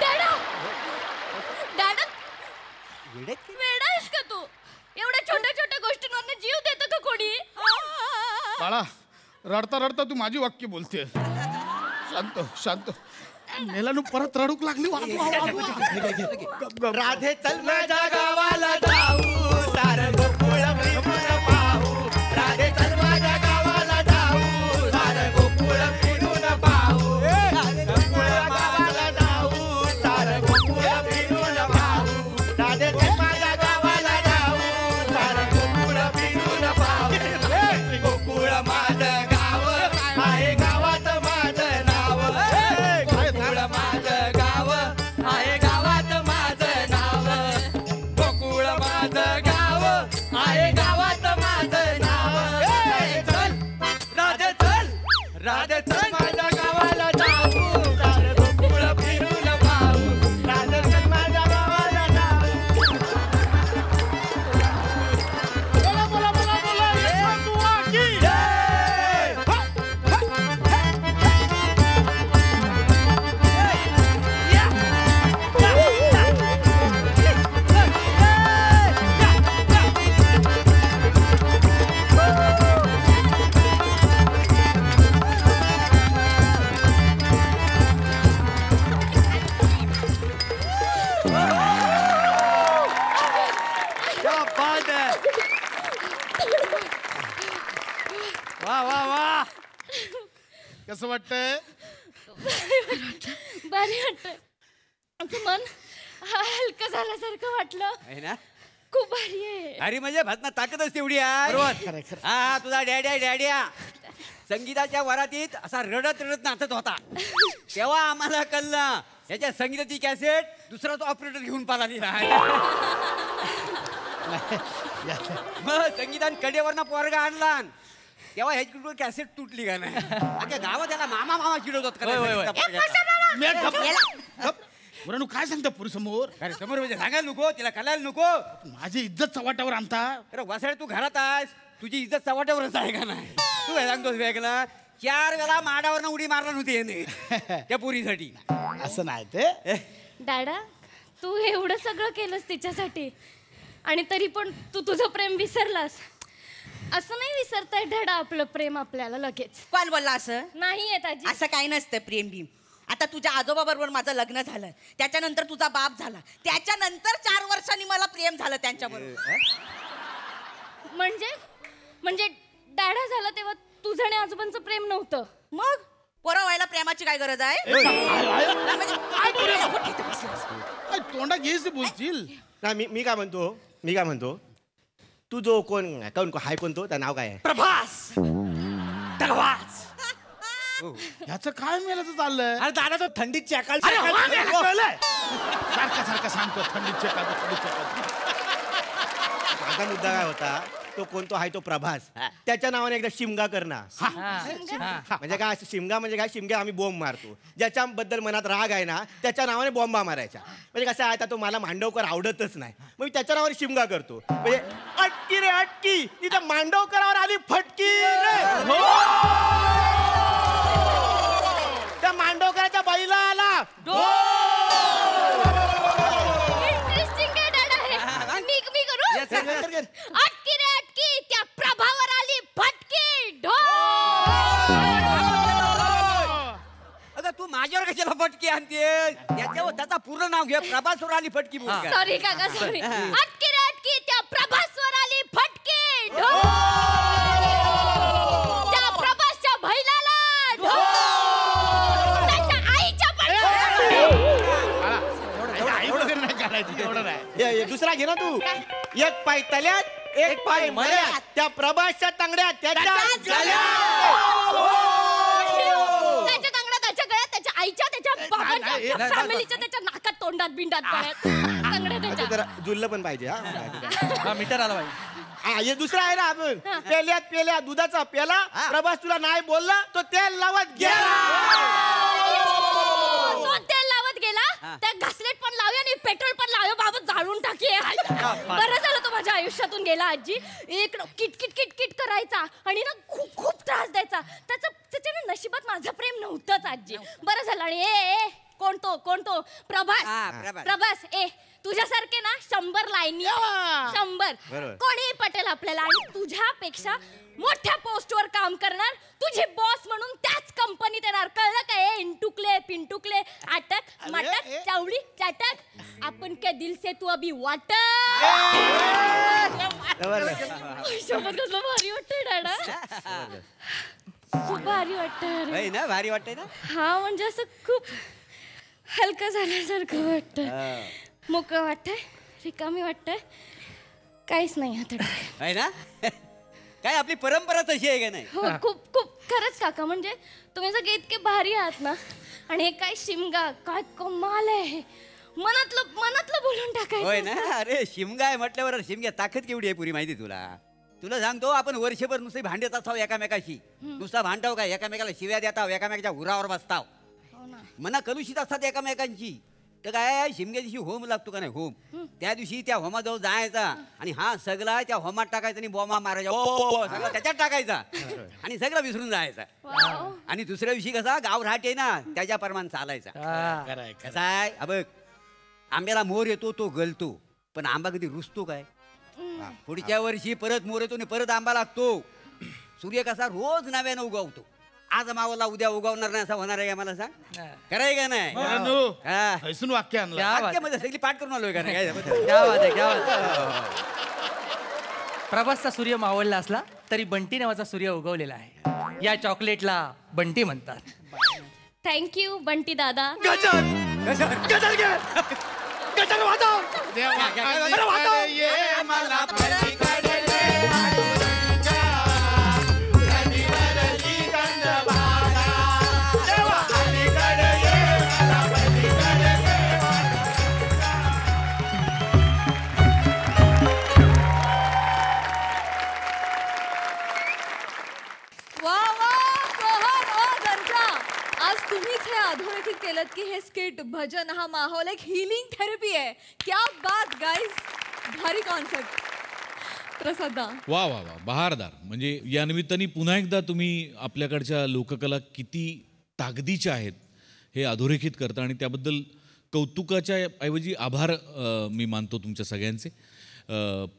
डाडा वेडा आहेस का तू एवढ्या छोट्या गोष्टींवर जीव देतो का कोणी बाळा रडता रडता तू माझी वाक्य बोलते शांत मेलानु परत रडूक लागली राधे चल माझ्या गावाला जाऊ सारं गोकुळ फिरून पाहू राधे चल माझ्या गावाला जाऊ सारं गोकुळ फिरून पाहू गावाला जाऊ सारं गोकुळ फिरून पाहू राधे चल माझ्या गावाला जाऊ सारं गोकुळ फिरून पाहू गोकुळ माझं गाव कसं वाटतंय? भारी वाटतंय. आमचं मन हलकं झाल्यासारखं वाटलं. आहे ना? खूप भारी आहे. अरे म्हणजे भातना ताकदच तेवढी आहे. हा तुझा डॅड्या संगीताच्या वरातीत असा रडत नाचत होता. तेव्हा आम्हाला कळलं याच्या संगीताची कॅसेट दुसरा तो ऑपरेटर घेऊन पाहिला आहे. मग संगीतान कडेवरनं पोरगा आणला तेव्हा ह्याची कॅसेट तुटली का नाही. अख्या गावात त्याला मामा चिडवतात. बरं काय सांगता पुरी समोर? अरे समोर म्हणजे सांगायला नको, तिला कळायला नको. माझी इज्जत चव्हाट्यावर आणता. अरे वासाळे तू घरात आहेस, तुझी इज्जत चव्हाट्यावरच आहे का नाही? तू काय सांगतोस वेगळा? 4 वेळा माडावरनं उडी मारला नव्हती याने त्या पुरीसाठी. असं नाही ते. दादा तू एवढं सगळं केलंस तिच्यासाठी आणि तरी पण तू तुझं प्रेम विसरलास. असं नाही विसरता येत दादा आपलं प्रेम आपल्याला लगेच. कोण बोलला असं? नाही येत आजी. असं काही नसतं प्रेम भीम. आता तुझ्या आजोबा बरोबर माझं लग्न झालं, त्याच्यानंतर तुझा बाप झाला, त्याच्यानंतर 4 वर्षांनी मला प्रेम झालं त्यांच्याबरोबर. म्हणजे डॅडा झाला तेव्हा तुझं आणि आजोबांचं प्रेम नव्हतं. मग पोरं व्हायला प्रेमाची काय गरज आहे? तोंडा घेस बोलशील ना. मी काय म्हणतो तू जो कोण हाय कोण तो, त्या नाव काय आहे? प्रभास. ह्याचं काय मेलाचं चाललंय? अरे दादा तो थंडीत चॅकाल. सारखा सांगतो थंडीत चेका. माझा मुद्दा काय होता, तो कोणतो आहे तो प्रभास, त्याच्या नावाने एकदा शिमगा करणार. म्हणजे काय शिमगा म्हणजे काय? शिमगा आम्ही बॉम्ब मारतो. ज्याच्याबद्दल मनात राग आहे ना त्याच्या नावाने बॉम्बा मारायच्या. म्हणजे कसं आहे, आता तो मला मांडवकर आवडतच नाही, मग मी त्याच्या नावाने शिमगा करतो. म्हणजे अटकी रे अटकी, तिथं मांडवकरावर आली फटकी रे. त्या मांडवकराच्या बाईला आला. इंटरेस्टिंग आहे दादा हे. मी करू? अटकी रे अटकी, त्या प्रभावर आली फटकी. अगं तू माझ्यावर कशाला फटकी आणते? त्याचा पूर्ण नाव घे, प्रभासवर आली फटकी. सॉरी काका सॉरी. अटकी रे अटकी, त्या प्रभासवर आली फटकी. त्या प्रभासच्या बैलाला त्याच्या आईच्या दुसरा घे ना तू. एक पाय तल्यात, एक पाय मळ्यात, त्या प्रभासच्या तांगड्यात त्याच्या तांगड्या, त्याच्या गळ्यात, त्याच्या आईच्या, त्याच्या बाबांच्या, फॅमिलीच्या, त्याच्या नाकात तोंडात बिंडात तांगड्या त्याच्या. जरा जुळलं पण पाहिजे. हा मीटर आला बाई. हे दुसरा आहे ना. आपण पेल्या दुधाचा पेला. प्रभास तुला नाही बोलला तो तेल लावत गेला. तो तेल लावत गेला, त्या घासलेट पण लावूया आणि पेट्रोल पण लावूया. बाबा जाळून टाकी. बरं झालं तो माझ्या आयुष्यातून गेला आजी. एक किट करायचा आणि ना खूप त्रास द्यायचा. त्याच्या नशिबात माझं प्रेम नव्हतंच आजी. बरं झालं. आणि कोण तो प्रभास. तुझ्यासारखे ना 100 लाईनी 100 कोणी पटेल आपल्याला. आणि तुझ्यापेक्षा मोठ्या पोस्टवर काम करणार, तुझी बॉस म्हणून त्याच कंपनीत येणार. कळलं काय? इंटुकले पिंटुकले, अटक मटक चावडी चाटक, आपण क्या दिल से तू अभी वाटक. कसलं भारी वाटतंय दादा. खूप भारी वाटतंय ना. भारी वाटतंय ना. हा म्हणजे असं खूप हलकं झाल्यासारखं वाटतंय. मोकळं वाटतंय, रिकामी वाटतंय. काहीच नाही आता आहे ना. काय आपली परंपरा तशी आहे का नाही? हो खूप खरंच काका. म्हणजे तुम्ही सगळे इतके भारी आहात ना. आणि हे काय शिमगा, काय कमाल आहे. मनातलं बोलून टाकायचं. होय ना. अरे शिमगा आहे म्हटल्यावर शिमग्या ताकद केवढी आहे पुरी माहिती तुला सांगतो. आपण वर्षभर नुसते भांडत असाव एकामेकाशी. नुसता भांडाव काय, एकामेकाला शिव्या देताव, एकामेकाच्या उरावर बसताव, मना कलुषित असतात एकामेकांची. तर काय शिमग्या दिवशी होम लागतो का नाही, होम. त्या दिवशी त्या होमाजवळ जायचा आणि हा सगळा त्या होमात टाकायचा आणि बॉम्बा मारायचा. सगळं त्याच्यात टाकायचा आणि सगळं विसरून जायचा. आणि दुसऱ्या दिवशी कसा गाव राहत आहे ना त्याच्या प्रमाण चालायचा. कसा आहे बघ, आंब्याला मोर येतो तो गलतो, पण आंबा कधी रुसतो काय? पुढच्या वर्षी परत मोर येतो आणि परत आंबा लागतो. सूर्य कसा रोज नव्यानं उगवतो. आज मावला उद्या उगवणार नाही असं होणार आहे. मला सांग, कराय का नाही? वाक्य वाक्यामध्ये सगळी पाठ करून आलोय का नाही? प्रभासचा सूर्य मावळला असला तरी बंटी नावाचा सूर्य उगवलेला आहे. या चॉकलेटला बंटी म्हणतात. थँक्यू बंटी दादा. गजर गजर गजर घे. गजर वाजव. अरे वाजव. ये मला पलीकडे तुम्हीच हे अधोरेखित केलं की हे स्किट भजन हा माहोल एक हिलिंग थेरपी आहे. क्या बात गाईज, भारी कॉन्सेप्ट. प्रसादा वा वा वा, बहारदार. म्हणजे या निमित्ताने पुन्हा एकदा तुम्ही आपल्याकडच्या लोककला किती ताकदीच्या आहेत हे अधोरेखित करता आणि त्याबद्दल कौतुकाच्या ऐवजी आभार मी मानतो तुमच्या सगळ्यांचे.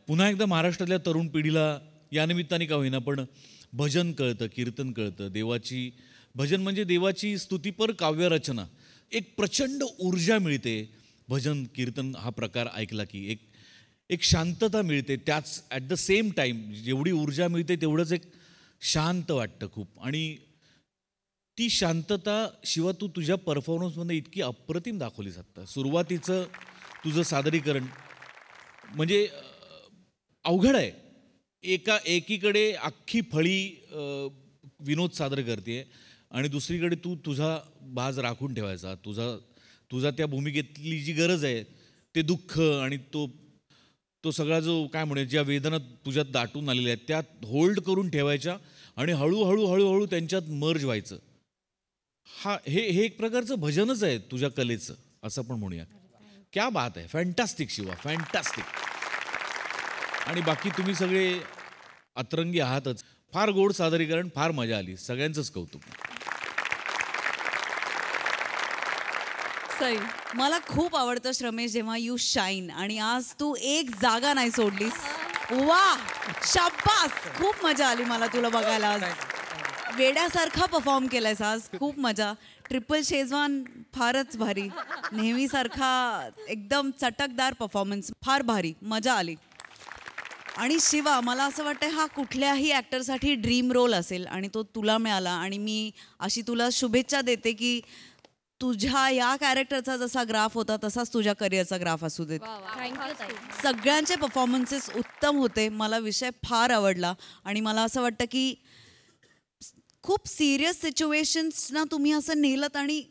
पुन्हा एकदा महाराष्ट्रातल्या तरुण पिढीला या निमित्ताने का होईना पण भजन कळतं, कीर्तन कळतं. देवाची भजन म्हणजे देवाची स्तुतीपर काव्यरचना. एक प्रचंड ऊर्जा मिळते भजन कीर्तन हा प्रकार ऐकला की. एक शांतता मिळते. त्याच ॲट द सेम टाईम जेवढी ऊर्जा मिळते तेवढंच एक शांत वाटतं खूप. आणि ती शांतता शिवा तू तुझ्या परफॉर्मन्समध्ये इतकी अप्रतिम दाखवलीस आत्ता. सुरुवातीचं तुझं सादरीकरण म्हणजे अवघड आहे. एकीकडे अख्खी फळी विनोद सादर करते आणि दुसरीकडे तू तुझा बाज राखून ठेवायचा. तुझा त्या भूमिकेतली जी गरज आहे ते दुःख आणि तो सगळा जो काय म्हणूया ज्या वेदना तुझ्यात दाटून आलेल्या आहेत त्यात होल्ड करून ठेवायच्या आणि हळूहळू त्यांच्यात मर्ज व्हायचं. हे एक प्रकारचं भजनच आहे तुझ्या कलेचं असं पण म्हणूया. क्या बात आहे. Fantastic Shiva, fantastic. आणि बाकी तुम्ही सगळे अतरंगी आहातच. फार गोड सादरीकरण, फार मजा आली. सगळ्यांचंच कौतुक. सई, मला खूप आवडतं श्रमेश जेव्हा यू शाईन आणि आज तू एक जागा नाही सोडलीस. वा, शाबास. खूप मजा आली मला तुला बघायला आज. वेड्यासारखा परफॉर्म केलायस आज. खूप मजा. ट्रिपल शेजवान फारच भारी. नेहमीसारखा एकदम चटकदार परफॉर्मन्स. फार भारी, मजा आली. आणि शिवा, मला असं वाटतं हा कुठल्याही ॲक्टरसाठी ड्रीम रोल असेल आणि तो तुला मिळाला. आणि मी अशी तुला शुभेच्छा देते की तुझ्या या कॅरेक्टरचा जसा ग्राफ होता तसाच तुझ्या करिअरचा ग्राफ असू देत. सगळ्यांचे परफॉर्मन्सेस उत्तम होते. मला विषय फार आवडला आणि मला असं वाटतं की खूप सिरियस सिच्युएशन्सना तुम्ही असं नेलत आणि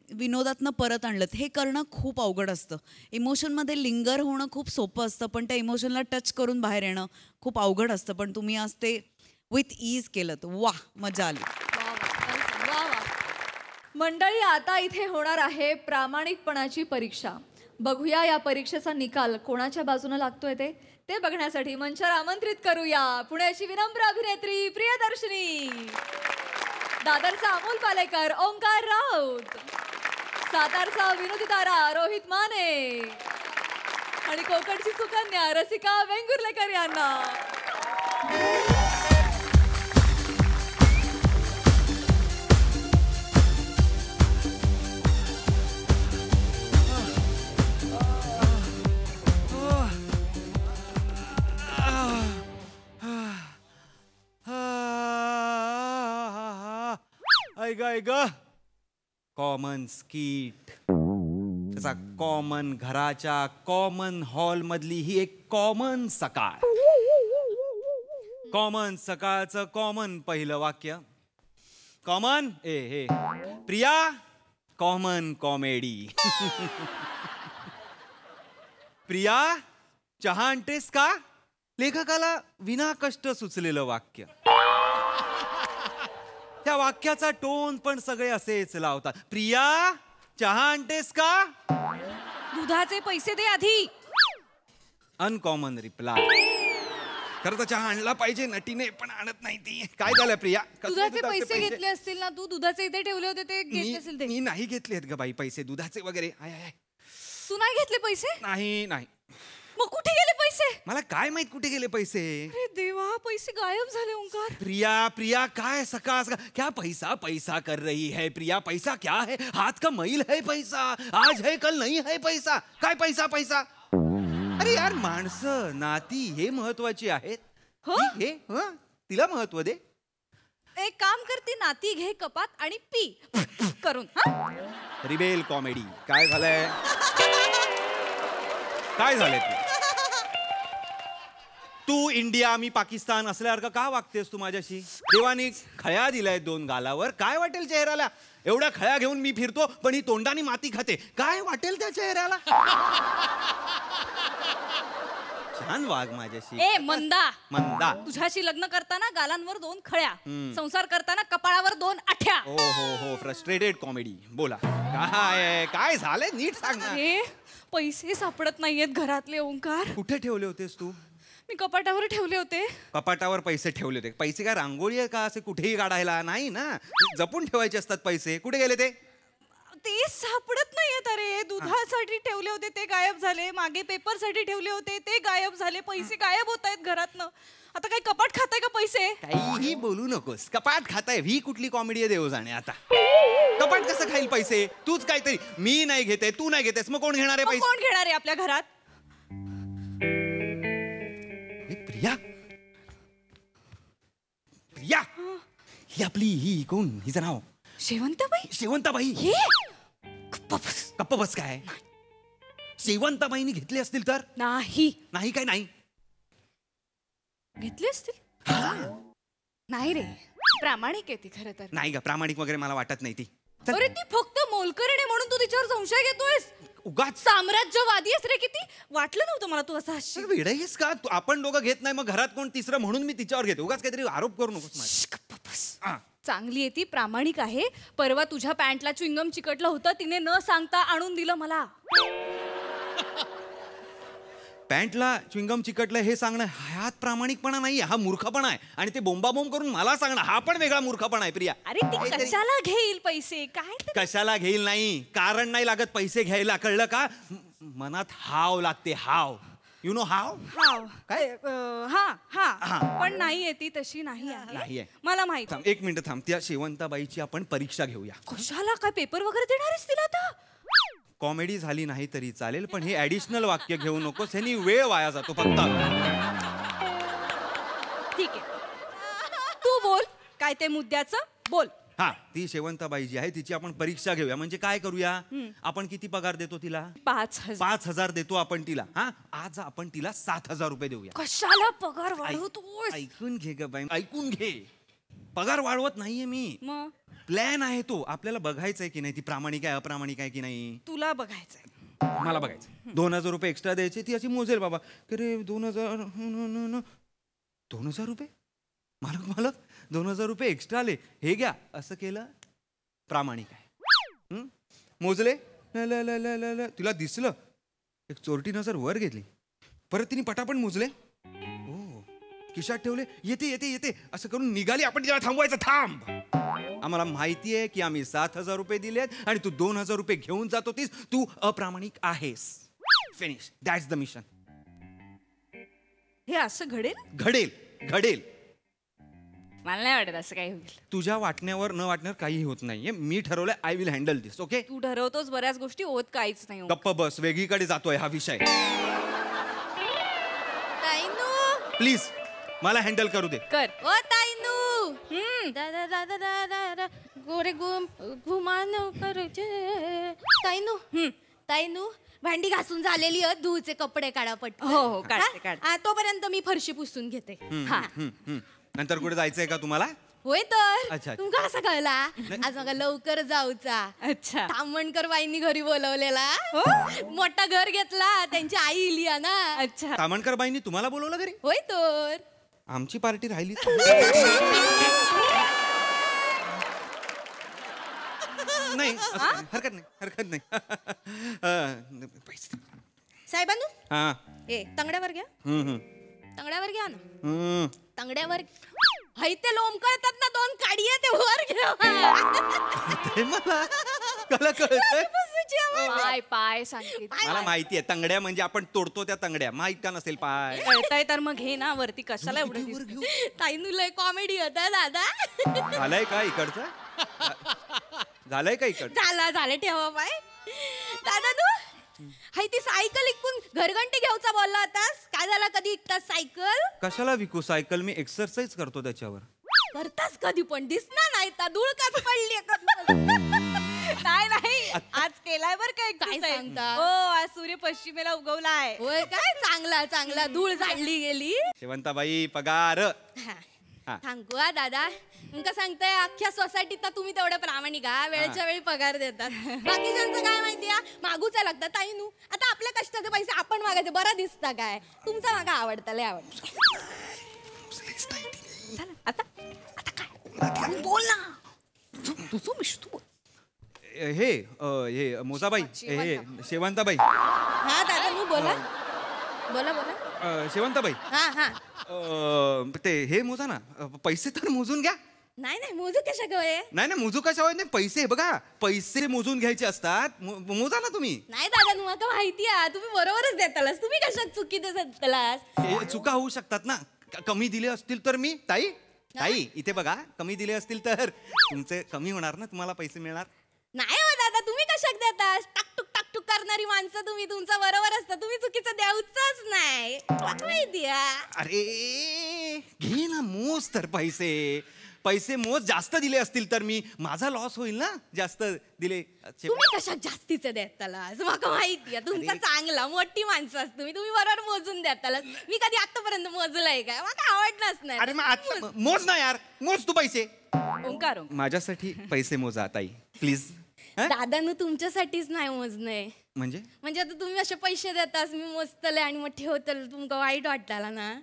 विनोदातनं परत आणलं. हे करणं खूप अवघड असतं. इमोशनमध्ये लिंगर होणं खूप सोपं असतं पण त्या इमोशनला टच करून बाहेर येणं खूप अवघड असतं. पण तुम्ही आज ते विथ ईज केलं. वा, मजा आली. मंडळी, आता इथे होणार आहे प्रामाणिकपणाची परीक्षा. बघूया या परीक्षेचा निकाल कोणाच्या बाजूने लागतोय ते बघण्यासाठी मंचावर आमंत्रित करूया पुण्याची विनम्र अभिनेत्री प्रियदर्शनी, दादरचा अमोल पालेकर, ओंकार राऊत, सातारचा विनोदी तारा रोहित माने आणि कोकणची सुकन्या रसिका वेंगुर्लेकर यांना. कॉमन स्किट, त्याचा कॉमन घराच्या कॉमन हॉल मधली ही एक कॉमन सकाळ. कॉमन सकाळचं कॉमन पहिलं वाक्य. कॉमन हे प्रिया, कॉमन कॉमेडी. प्रिया, चहा आणतेस का? लेखकाला विना कष्ट सुचलेलं वाक्य. त्या वाक्याचा टोन पण सगळे असेच लावतात. प्रिया, चहा आणतेस का? दुधाचे पैसे दे आधी. Uncommon reply. खरं तर चहा आणला पाहिजे नटीने पण आणत नाही ती. काय झालं प्रिया? दुधाचे पैसे घेतले असतील ना तू? दुधाचे इथे ठेवले होते ते घेतले असेल ते. मी नाही घेतलेत ग बाई पैसे दुधाचे वगैरे. तू नाही घेतले पैसे? नाही. मग कुठे गेले पैसे? मला काय माहित कुठे गेले पैसे. अरे देवा, पैसे गायब झाले. ओंकार, प्रिया काय सकाळ क्या पैसा कर रही है प्रिया? पैसा क्या है? हाथ का मैल है पैसा. आज है कल नहीं है पैसा. काय पैसा? अरे यार, माणसं नाती हे महत्वाची आहेत. तिला महत्व दे. एक काम करते, नाती घे कपात आणि पी करून. Rebel comedy. काय झालंय? काय झालंय तू इंडिया मी पाकिस्तान असल्यासारखं का वागतेस तू माझ्याशी? देवानी खळ्या दिलाय 2 गालावर. काय वाटेल चेहऱ्याला? एवढ्या खळ्या घेऊन मी फिरतो पण ही तोंडाने माती खाते. काय वाटेल त्या चेहऱ्याला? छान वाग माझ्याशी. ए मंदा, मंदा, तुझ्याशी लग्न करताना गालांवर 2 खळ्या, संसार करताना कपाळावर 2 आठ्या. हो फ्रस्ट्रेटेड कॉमेडी. बोला काय झालंय नीट सांग ना. पैसे सापडत नाहीयेत घरातले. ओंकार, कुठे ठेवले होतेस तू? मी कपाटावर ठेवले होते. कपाटावर पैसे ठेवले होते. पैसे काय रांगोळी आहे का असे कुठेही काढायला? नाही ना, जपून ठेवायचे असतात पैसे. कुठे गेले ते? ते सापडत नाहीयेत. अरे दुधासाठी ठेवले होते ते गायब झाले. मागे पेपरसाठी ठेवले होते ते गायब झाले. पैसे गायब होत आहेत घरातनं. आता काय कपाट खाताय का पैसे? काहीही बोलू नकोस. कपाट खाताय ही कुठली कॉमेडी आहे देव जाणे. आता कपाट कसं खाईल पैसे? तूच काहीतरी. मी नाही घेते, तू नाही घेतेस, मग कोण घेणार आहे पैसे? कोण घेणार आहे आपल्या घरात? प्रिया, प्रिया, ही आपली ही कोण? हिचं नाव शेवंताबाई. शेवंताबाई. गप्प बस. काय शेवंताबाईनी घेतले असतील तर? नाही. नाही काय? नाही घेतले असतील. नाही रे, प्रामाणिक आहे ती खरं तर. नाही का प्रामाणिक वगैरे मला वाटत नाही ती. अरे ती फक्त मोलकरणी म्हणून तू तिच्यावर संशय घेतोयस. उगाच साम्राज्यवादी आहेस रे किती. वाटलं नव्हतं मला तू असं हसशील. वेडाईस का? आपण दोघं घेत नाही मग घरात कोण तिसरं म्हणून मी तिच्यावर घेते. उगाच काहीतरी आरोप करू नकोस. चांगली आहे ती, प्रामाणिक आहे. परवा तुझ्या पॅन्टला च्युइंगम चिकटलं होतं, तिने न सांगता आणून दिलं मला. पॅन्टला च्युइंगम चिकटलं हे सांगणं ह्यात प्रामाणिकपणा नाही, हा मूर्खपणा आहे. आणि ते बोंबाबोंब करून मला सांगणं हा पण वेगळा मूर्खपणा आहे. प्रिया, अरे ती कशाला घेईल पैसे? काय कशाला घेईल? नाही कारण नाही लागत पैसे घ्यायला, कळलं का? मनात हाव लागते. हाव, यु नो हाव. हाव काय? हा पण नाहीये ती तशी. नाही मला माहिती. एक मिनिट थांब. त्या शेवंताबाईची आपण परीक्षा घेऊया. कशाला? काय पेपर वगैरे देणार आहेस तिला आता? कॉमेडी झाली नाही तरी चालेल पण हे ऍडिशनल वाक्य घेऊ नकोस. ह्यानी वेळ वाया जातो फक्त. ठीक आहे, तू बोल काय ते मुद्द्याचं बोल. हा, ती शेवंताबाई जी आहे तिची आपण परीक्षा घेऊया. म्हणजे काय करूया? आपण किती पगार देतो तिला? 5,000 देतो आपण तिला. हा, आज आपण तिला 7,000 रुपये देऊया. कशाला पगार वाढवतोस? ऐकून घे ग बाई, ऐकून घे. पगार वाढवत नाहीये मी. मग प्लॅन आहे तो. आपल्याला बघायचंय की नाही ती प्रामाणिक आहे अप्रामाणिक आहे की नाही. तुला बघायचंय, मला बघायचं. 2,000 रुपये एक्स्ट्रा द्यायचे. ती अशी मोजेल बाबा. अरे 2,000 रुपये मालक 2,000 रुपये एक्स्ट्रा आले, हे घ्या. असं केलं प्रामाणिक आहे. मोजले, तिला दिसलं एक चोरटी नजर वर घेतली. परत तिने पटापट मोजले, खिशात ठेवले. येते येते येते असं करून निघाली. आपण तिला थांबवायचं. थांब, आम्हाला माहिती आहे की आम्ही 7,000 रुपये दिलेत आणि तू 2,000 रुपये घेऊन जात होतीस. तू अप्रामाणिक आहेस. फिनिश. That's the mission. हे असं घडेल? घडेल घडेल. मला नाही वाटत असं काही होईल. तुझ्या वाटण्यावर न वाटण्यावर काही होत नाहीये. मी ठरवलंय I will handle this. Okay? तू ठरवतोस बऱ्याच गोष्टी, होत काहीच नाही. गप्प बस. वेगळीकडे जातोय हा विषय. प्लीज मला हँडल करू दे. कर. ओ ताईनू, दादा दादा दादा गोरे घुमान करूचे. ताईनू भांडी घासून झालेली आहेत, धुवचे कपडे काढा पटकन. हो काढते. तोपर्यंत मी फरशी पुसून घेते. नंतर कुठे जायचंय का तुम्हाला? होय तर. अच्छा. तुमका कसा कळला? आज मग लवकर जाऊचा. अच्छा. तामणकर बाईंनी घरी बोलवलेला. मोठा घर घेतला, त्यांची आई इली ना. अच्छा. तामणकर बाईंनी तुम्हाला बोलवलं घरी? होय तर. आमची पार्टी राहिली. नाही हरकत नाही. साहेबांनू, हा, ए तंगड्यावर घ्या. तंगड्यावर घ्या ना. तंगड्यावर. हाय ते लोंबकळतात ना 2 काडी आहे ते वर घ्या. पाय पाय सांगते. मला माहिती आहे तंगड्या म्हणजे आपण तोडतो त्या तंगड्या. माहित का नसेल पाय? कळताय तर मग घे ना वरती. कशाला एवढं घेऊ? ताईनू लय कॉमेडी होता दादा. झालंय का इकडचं? झालंय का इकडचं? झालं ठेवा पाय. दादा तू हाय ती सायकल इकून घरघंटी घेऊचा बोलला होतास. काय झाला कधी इकतास सायकल? कशाला विकू सायकल? मी एक्सरसाइज करतो त्याच्यावर. करतास कधी पण दिसणार नाही ता धूळ का पडली नाही आज केलाय बर काय काय सांगता? हो आज सूर्य पश्चिमेला उगवलाय. होय काय? चांगला चांगला धूळ झाडली गेली. शेवंताबाई पगार. सांगू दादा तुमका सांगताय अख्ख्या सोसायटीत तुम्ही तेवढं प्रामाणिक वेळच्या वेळी पगार देतात. बाकीच्यांचं काय माहितीये मागूचा लागतात ताई नू. आता आपल्या कष्टाचे पैसे आपण मागायचे बरं दिसता काय? तुमचा मागा आवडता लय आवडतं. बोल ना तू हे मोजाबाई हे शेवंताबाई. हा दादा नू बोला बोला बोला. शेवंताबाई हा हा ते हे मोजा ना. पैसे तर मोजून घ्या. नाही नाही मोजू कशा गवय? नाही मोजू कशा नाही. पैसे बघा पैसे मोजून घ्यायचे असतात. मोजा ना तुम्ही. नाही दादा तुम्हाला माहिती आहे तुम्ही बरोबरच देतालास. तुम्ही कशात चुकी देतालास? चुका होऊ शकतात ना. कमी दिले असतील तर मी ताई इथे बघा कमी दिले असतील तर तुमचे कमी होणार ना. तुम्हाला पैसे मिळणार नाही हो दादा तुम्ही कशात देतास? टाकटूक करणारी माणसं तुम्ही. तुमचं बरोबर असतं. तुम्ही चुकीचं द्याऊच नाही माहिती आहे. अरे घे ना मोज तर पैसे मोज. जास्त दिले असतील तर मी माझा लॉस होईल ना. जास्त दिले. तुम्ही कशात जास्तीचं देतालास? मला माहिती आहे तुमचा चांगला मोठी माणसं असत तुम्ही बरोबर मोजून देतालास. मी कधी आतापर्यंत मोजलंय काय? मला आवडलंच नाही. अरे मग मोज ना यार. मोज तू पैसे. ओंकार माझ्यासाठी पैसे मोजा ताई प्लीज. दादानु तुमच्यासाठीच नाही मोजणे. म्हणजे आता तुम्ही असे पैसे देतास मी मोजतले आणि मग ठेवतले. तुमका वाईट वाटताला ना?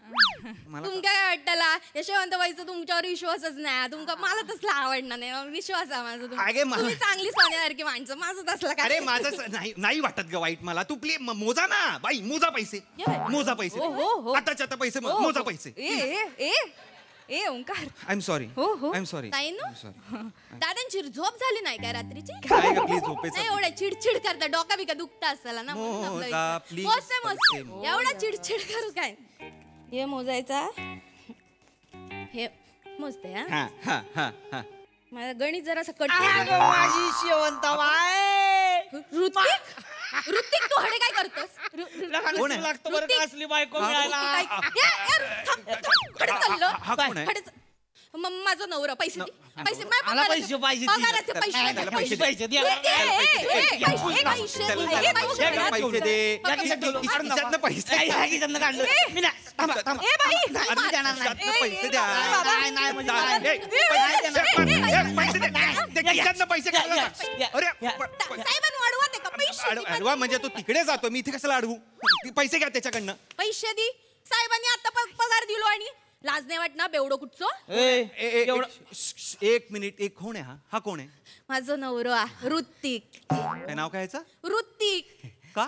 तुमका काय वाटताला? यशवंतबाईचा तुमच्यावर विश्वासच नाही. तुमका मला तसला आवडणार नाही. विश्वास आहे माझा तुम्ही चांगली सोन्यासारखी माणसं. माझं तसला काय? अरे माझं नाही वाटत ग वाईट मला. तू प्लीज मोजा ना बाई. मोजा पैसे. मोजा पैसे. आताच्या आता पैसे मोजा पैसे. ए Omkar I am sorry. I am sorry. दादांची झोप झाली नाही काय रात्रीची? काय ग प्लीज झोपेचं. नाही एवढा चिडचिड करता. डोका बिका दुखता असाला ना. एवढा चिडचिड करू काय? हे मोजायचा. हे मोजते हा. माझा गणित जरा माझी शेवंताबाई. ऋतिक तू हडे काय करतोस? लागतो बरं असली बायको मिळायला. माझा नवरा पैसे पैसे अडवा म्हणजे तू तिकडे जातो. मी इथे कशाला अडवू? पैसे घ्या त्याच्याकडनं. पैसे दे. साहेबांनी आता पगार दिलो आणि लाज नाही वाटणार बेवडो कुठचं? एक मिनिट. एक कोण आहे हा कोण आहे? माझं नवरा ऋतिक. काय नाव काय याचं? ऋतिक. का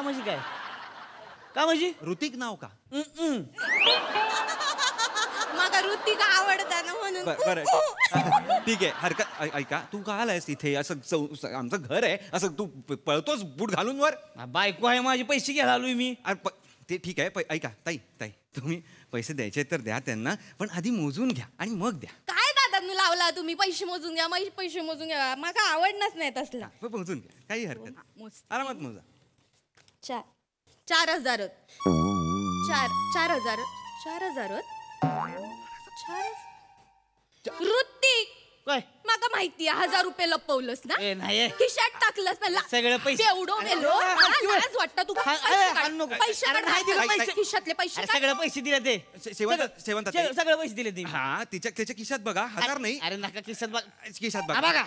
म्हणजे काय? का म्हणजे ऋतिक नाव का? मला ऋतिक आवडता ना म्हणून. बरं ठीक आहे हरकत. ऐका तू का आलायस इथे? असं आमचं घर आहे. असं तू पळतोस बूट घालून वर? बायको आहे माझे पैसे घ्यायला आलोय मी. ते ठीक आहे. ऐका ताई तुम्ही पैसे द्यायचे तर द्या त्यांना. पण आधी मोजून घ्या आणि मग द्या. काय दादा लावला तुम्ही? पैसे मोजून घ्या. पैसे मोजून घ्या. मला आवडणच नाही तसला. मोजून घ्या काही हरकत. आरामात मोजा. 4,000 ऋतिक काय माका माहिती आहे 1,000 रुपये लपवलंस ना? नाही खिशात टाकलंस ना? सगळे पैसे एवढं मेलो लाज वाटतं तू? पैसे खिशातले पैसे सगळे पैसे दिले ते. शेवंत सगळे पैसे दिले ते. हा त्याच्या खिशात बघा. 1,000 नाही. अरे नका खिशात बघा.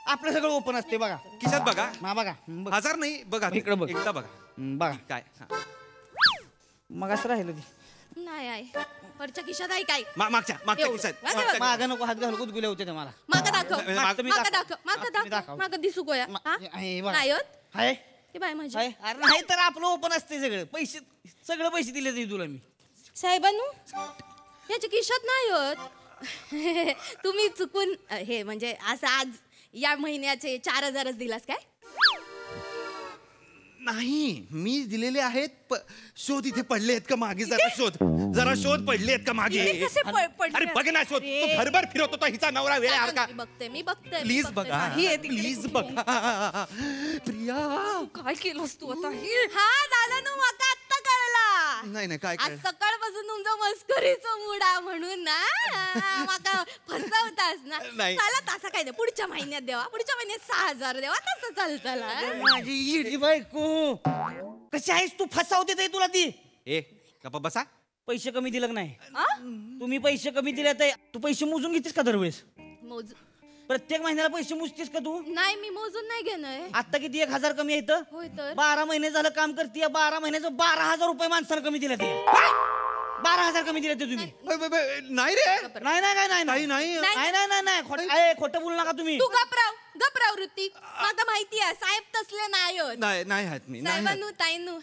आपलं सगळं ओपन असते बघा. खिशात बघा. बघा 1,000 नाही. बघा इकडे बघ. एकदा बघा काय. मग असं राहिलं ते. नाही आहे वरच्या खिशात आहे काय? मागच्या खिशात. मागं नको हात घालू. गुदगुले होते मला. मागं दाखव. मागं दिसू गोया. नाही हाय हे बाय माझी. अरे नाही तर आपलं ओपन असते सगळं. सगळे पैसे दिले ते तुला मी. साहेबांनू याच्या खिशात नाही होत. तुम्ही चुकून हे म्हणजे असं आज या महिन्याचे 4,000च दिलास काय? नाही मी दिलेले आहेत. शोध इथे पडले आहेत का मागे? जरा शोध पडले आहेत का मागे? अरे बघ ना शोध. तू भरभर फिरत होता. हिचा नवरा वेळ आहे का? मी बघते प्लीज बघा. प्लीज बघा. प्रिया काय केलंस तू आता? हा दादा नू माका आत्ता कळला. नाही नाही काय आज सकाळपासून तुमचं मस्करीचं मूड आहे म्हणून ना माका फसवतास ना. नाही. चला तसं काय नाही, पुढच्या महिन्यात देवा, पुढच्या महिन्यात 6,000 देवा, तसं चालतं. माझी इडी बायको कशी आहेस तू? फसावते ताई तुला ती. ए गप्पा बसा. पैसे कमी दिलं नाही. तुम्ही पैसे कमी दिले तर तू पैसे मोजून घेतेस का दरवेळेस? प्रत्येक महिन्याला पैसे मोजतेस का तू? नाही, मी मोजून नाही घेणार. आता किती 1,000 कमी आहे इथं? होय तर 12 महिने झालं काम करते. 12 महिन्याचं 12,000 रुपये माणसाला कमी दिले ते. 12,000 कमी दिले ते तुम्ही. नाही रे. नाही नाही नाही नाही नाही नाही नाही नाही नाही खोटं बोलू नका तुम्ही. तू गपराव ऋतिक, मला माहिती आहे साहेब तसले नाही होत. नाही आहेत मी. साहेबांनू ताईनू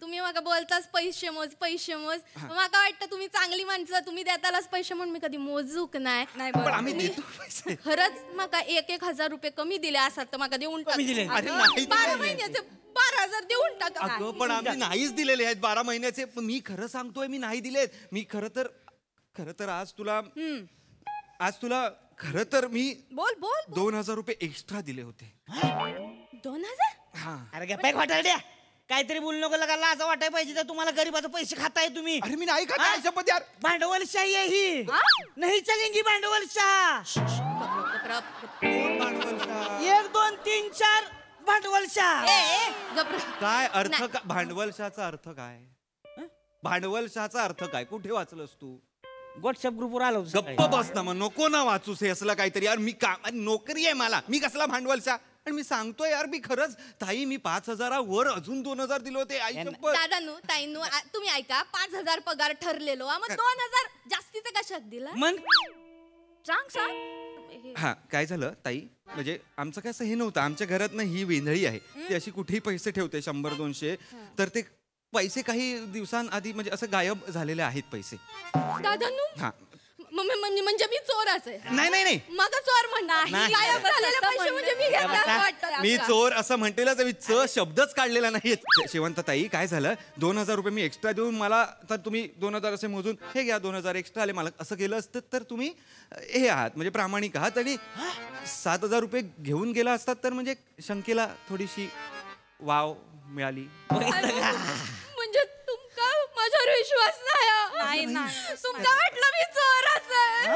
तुम्ही मला बोलताच पैसे मोज पैसे मोज. मला वाटतं तुम्ही चांगली माणसं, तुम्ही देतालाच पैसे म्हणून मी कधी मोजूक नाही. पण आम्ही देतो पैसे. खरंच मला 1,000 रुपये कमी दिले असतात तर मला देऊन टाक. दिले. 12 महिन्याचे 12,000 देऊन टाका. अगं पण आम्ही नाहीच दिलेले आहेत 12 महिन्याचे. मी खरं सांगतोय मी नाही दिलेत. मी खरं तर आज तुला खरं तर मी बोल 2,000 रुपये एक्स्ट्रा दिले होते. 2,000? हा. अरे गप्पा घोटाळ्या, काहीतरी बोलू नको लगा. लाज वाटाय पाहिजे तर तुम्हाला गरीबाचे पैसे खाताय तुम्ही. अरे मी नाही खात शपथ यार. भांडवलशाही आहे ही. नाही चलेंगी भांडवलशाह. 1 2 3 4 भांडवलशाह. काय अर्थ भांडवलशाचा अर्थ काय? भांडवलशाचा अर्थ काय? कुठे वाचलंस तू? व्हॉट्सअप ग्रुपवर आलो. गप्प बस ना, मग नको ना वाचूस हे असलं काहीतरी. यार मी नोकरी आहे मला, मी कसला भांडवलशा? आणि मी सांगतोय यार मी खरंच ताई मी 5,000 वर अजून 2,000 दिले होते. आई शपथ. दादानू ताईनू तुम्ही ऐका, 5,000 पगार ठरलेलो मग 2,000 जास्तीचे कशात दिला? मग सांग. हा काय झालं ताई, म्हणजे आमचं काय असं हे नव्हतं. आमच्या घरात ना ही वेंधळी आहे, ती अशी कुठेही पैसे ठेवते 100-200. तर ते पैसे काही दिवसांआधी म्हणजे असं गायब झालेले आहेत पैसे. दादानू हा म्हणजे मी चोराच आहे? नाही मग चोर म्हणणार. गायब झालेले पैसे म्हणजे मी घेतला वाटतं. मी चोर असं म्हणतेलच, मी शब्दच काढलेला नाही. शेवंतताई काय झालं, 2,000 रुपये मी एक्स्ट्रा देऊन मला तर तुम्ही 2,000 असे मोजून हे घ्या 2,000 एक्स्ट्रा आले. मला असं केलं असतं तर तुम्ही हे आहात म्हणजे प्रामाणिक आहात. आणि 7,000 रुपये घेऊन गेला असतात तर म्हणजे शंकेला थोडीशी वाव मिळाली. म्हणजे तुमका माझ्यावर विश्वास नाही? तुमका वाटलं मी चोराच आहे?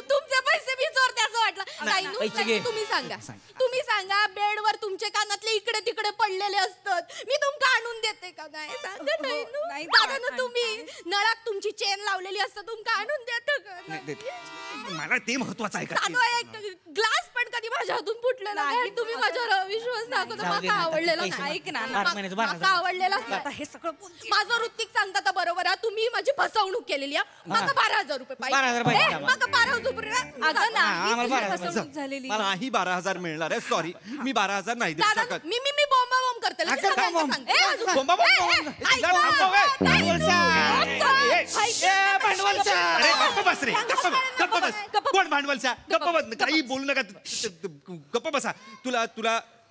तुमचे पैसे मी चोरते असं वाटलं? तुम्ही सांगा बेडवर तुमचे कानातले इकडे तिकडे पडलेले असतात, मी तुमका आणून देते का? नाही सांगा. नाही दादा, तुम्ही नळात तुमची चेन लावलेली असतं, तुमका आणून देते का? मला ते महत्वाचं आहे का? ग्लास पण कधी माझ्या हातून फुटलेला नाही. तुम्ही माझ्यावर विश्वास दाखवतो. मला आवडलेलं नाही. ऐक ना, मला आवडलेलं हे सगळं माझं ऋतिक सांगता तर बरोबर आहे. तुम्ही माझी फसवणूक केलेली आहे. मला 12,000 रुपये पाहिजे. मला 12,000 रुपये झालेली मला ही 12,000 मिळणार आहे. सॉरी मी 12,000 नाही देऊ शकत. मी बॉम्ब करते. कोण भांडवलशा? गप्प बस, काही बोलू नका. गप्प बसा.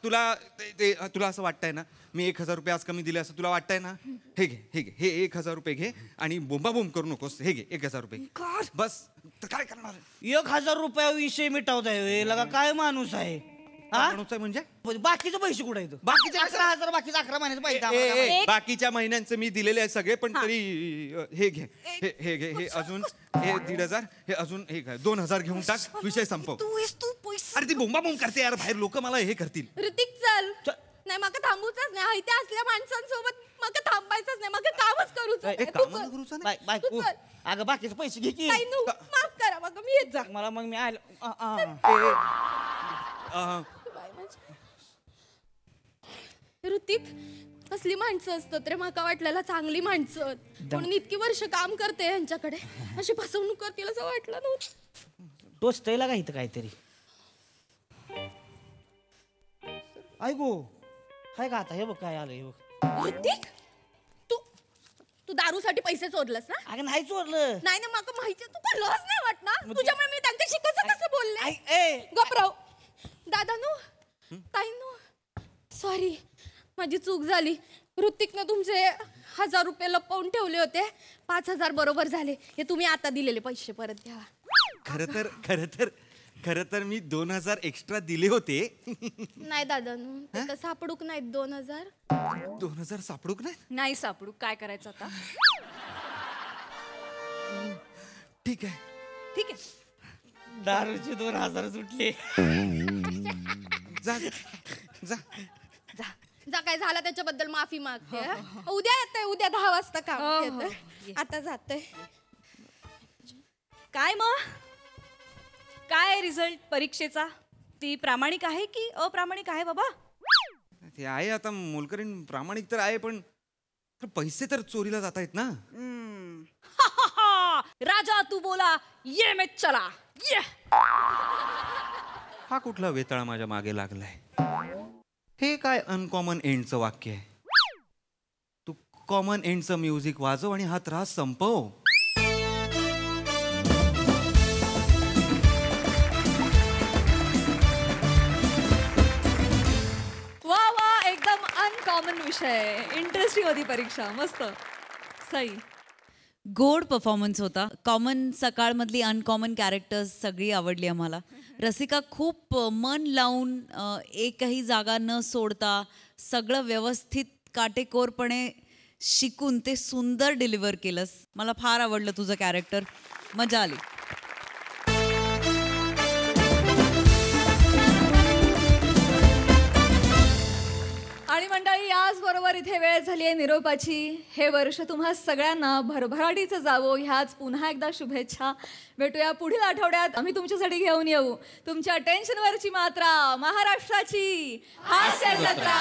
तुला असं वाटतंय ना मी 1,000 रुपये आज कमी दिले असं तुला वाटतंय ना? हे घे हे 1,000 रुपये घे आणि बोंबाबोंब करू नकोस. हे घे 1,000 रुपये बस. तर काय करणार? 1,000 रुपयाविषयी मिटवताय लगा. काय माणूस आहे? म्हणजे बाकीचे पैसे कुठे आहेत? बाकीचे 11,000 बाकीचे 11 महिन्याचे पैसे. बाकीच्या महिन्यांचे मी दिलेले आहेत सगळे. पण तरी हे घे हे घे हे अजून हे 1,500 हे अजून हे 2,000 घेऊन टाक. विषय संपव. अरे ती बोंबाबोंब करते यार बाहेर. लोक मला हे करतील. ऋतिक चल. नाही मग थांबूचच नाही. इथे असल्या माणसांसोबत मग थांबायचंच नाही. मग कामच करूच बायको. अगं बाकीचे पैसे घे की. माफ करा मग मी येत जा. मला मग मी आलो. ऋतिक असली माणसं असतात रे. माका वाटलेला चांगली माणसं म्हणून इतकी वर्ष काम करते यांच्याकडे अशी फसवणूक करतील असं वाटलं नव्हतं. टोचतयला का इथं काहीतरी? ऐकू हाय का आता? हे बघ काय आलं. हे बघ ऋतिक, तू दारूसाठी पैसे चोरलंस ना? अगं नाही चोरलं. नाही ना, मला माहिती. तू काय लस नाही वाटणार तुझ्यामुळे मी त्यांच्याशी कसं बोलले. गपराव. दादानू ताईनू सॉरी, माझी चूक झाली. ऋतिकनं तुमचे 1,000 रुपये लपवून ठेवले होते. 5,000 बरोबर झाले. हे तुम्ही आता दिलेले पैसे परत द्या. खरं तर खरं तर मी 2000 एक्स्ट्रा दिले होते. नाही दादा ते तर सापडूक नाहीत 2000. 2000 सापडूक नाही. नाही सापडू, काय करायचं आता? ठीक आहे. ठीक आहे. दारूचे 2000 सुटले. जा जा जा काय झालं त्याच्याबद्दल माफी मागते. उद्या येते, उद्या 10 वाजता काम येते. आता जाते. काय मग काय रिझल्ट परीक्षेचा? ती प्रामाणिक आहे की अप्रामाणिक आहे बाबा? ते आहे आता मोलकरीण प्रामाणिक तर आहे पण पैसे तर चोरीला जात आहेत ना. राजा तू बोला ये मैं चला ये. हा कुठला वेताळा माझ्या मागे लागलाय? हे काय अनकॉमन एंडचं वाक्य आहे? तू कॉमन एंडचं म्युझिक वाजव आणि हा त्रास संपव. वा वा एकदम अनकॉमन विषय. इंटरेस्टिंग होती परीक्षा. मस्त. सही. गोड परफॉर्मन्स होता. कॉमन सकाळमधली अनकॉमन कॅरेक्टर्स सगळी आवडली आम्हाला. रसिका खूप मन लावून एकही जागा न सोडता सगळं व्यवस्थित काटेकोरपणे शिकून ते सुंदर डिलिव्हर केलंस. मला फार आवडलं तुझं कॅरेक्टर. मजा आली. आणि मंडळी याचबरोबर इथे वेळ झाली आहे निरोपाची. हे वर्ष तुम्हा सगळ्यांना भरभराटीचं जावो ह्याच पुन्हा एकदा शुभेच्छा. भेटूया पुढील आठवड्यात. आम्ही तुमच्यासाठी घेऊन येऊ तुमच्या टेन्शनवरची मात्रा, महाराष्ट्राची हास्य जत्रा.